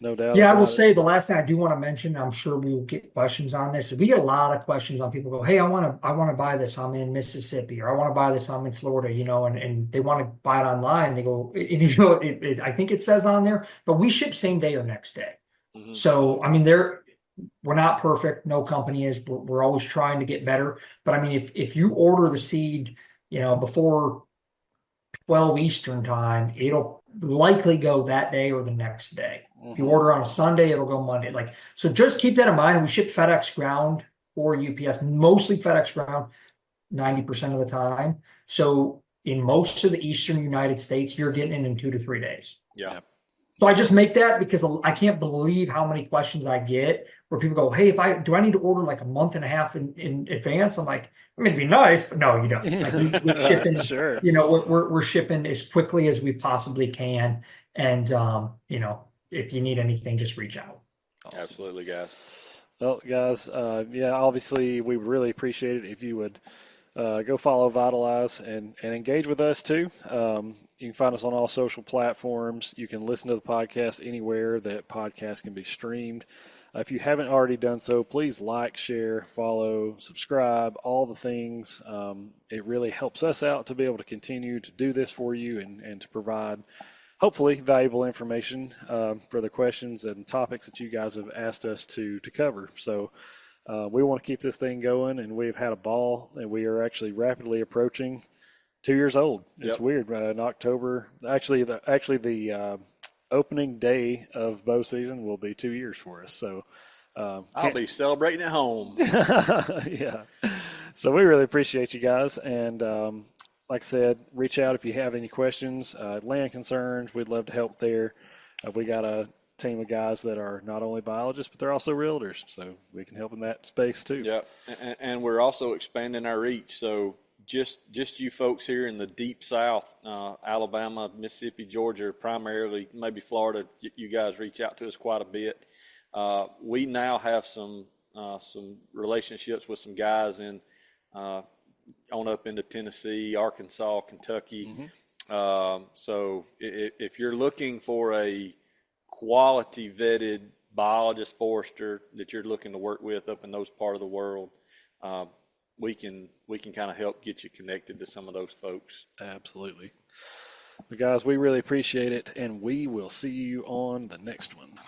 B: No doubt.
D: Yeah, I will say the last thing I do want to mention, I'm sure we will get questions on this. We get a lot of questions on people go, hey, I want to buy this. I'm in Mississippi, or I want to buy this. I'm in Florida, and they want to buy it online. They go, and, I think it says on there, but we ship same day or next day. Mm-hmm. So, I mean, we're not perfect. No company is. We're always trying to get better. But I mean, if you order the seed, before 12 Eastern time, it'll likely go that day or the next day. Mm-hmm. If you order on a Sunday, it'll go Monday. So just keep that in mind. We ship FedEx ground or UPS, mostly FedEx Ground, 90% of the time. So in most of the Eastern United States, you're getting it in 2 to 3 days.
C: Yeah.
D: So I just make that because I can't believe how many questions I get where people go, "Hey, do I need to order like a month and a half in advance?" I'm like, I mean, it'd be nice, but no, you don't. Like we're shipping,
B: Sure.
D: we're shipping as quickly as we possibly can. And if you need anything, just reach out.
C: Awesome. Absolutely, guys.
B: Well, guys, obviously we would really appreciate it if you would go follow Vitalize and engage with us too. You can find us on all social platforms. You can listen to the podcast anywhere that podcasts can be streamed. If you haven't already done so, please like, share, follow, subscribe, all the things. It really helps us out to be able to continue to do this for you and to provide hopefully valuable information for the questions and topics that you guys have asked us to cover. So we want to keep this thing going, and we've had a ball, and we are actually rapidly approaching 2 years old. It's weird. In October, the opening day of bow season will be 2 years for us. So
C: I'll be celebrating at home.
B: Yeah. So we really appreciate you guys, and like I said, reach out if you have any questions, land concerns. We'd love to help there. We got a team of guys that are not only biologists, but they're also realtors, so we can help in that space too.
C: Yeah, and we're also expanding our reach. So just you folks here in the deep South, Alabama, Mississippi, Georgia, primarily, maybe Florida, you guys reach out to us quite a bit. We now have some relationships with some guys in on up into Tennessee, Arkansas, Kentucky. Mm-hmm. So if you're looking for a quality vetted biologist, forester that you're looking to work with up in those part of the world, we can kind of help get you connected to some of those folks.
B: Absolutely. But guys, we really appreciate it, and we will see you on the next one.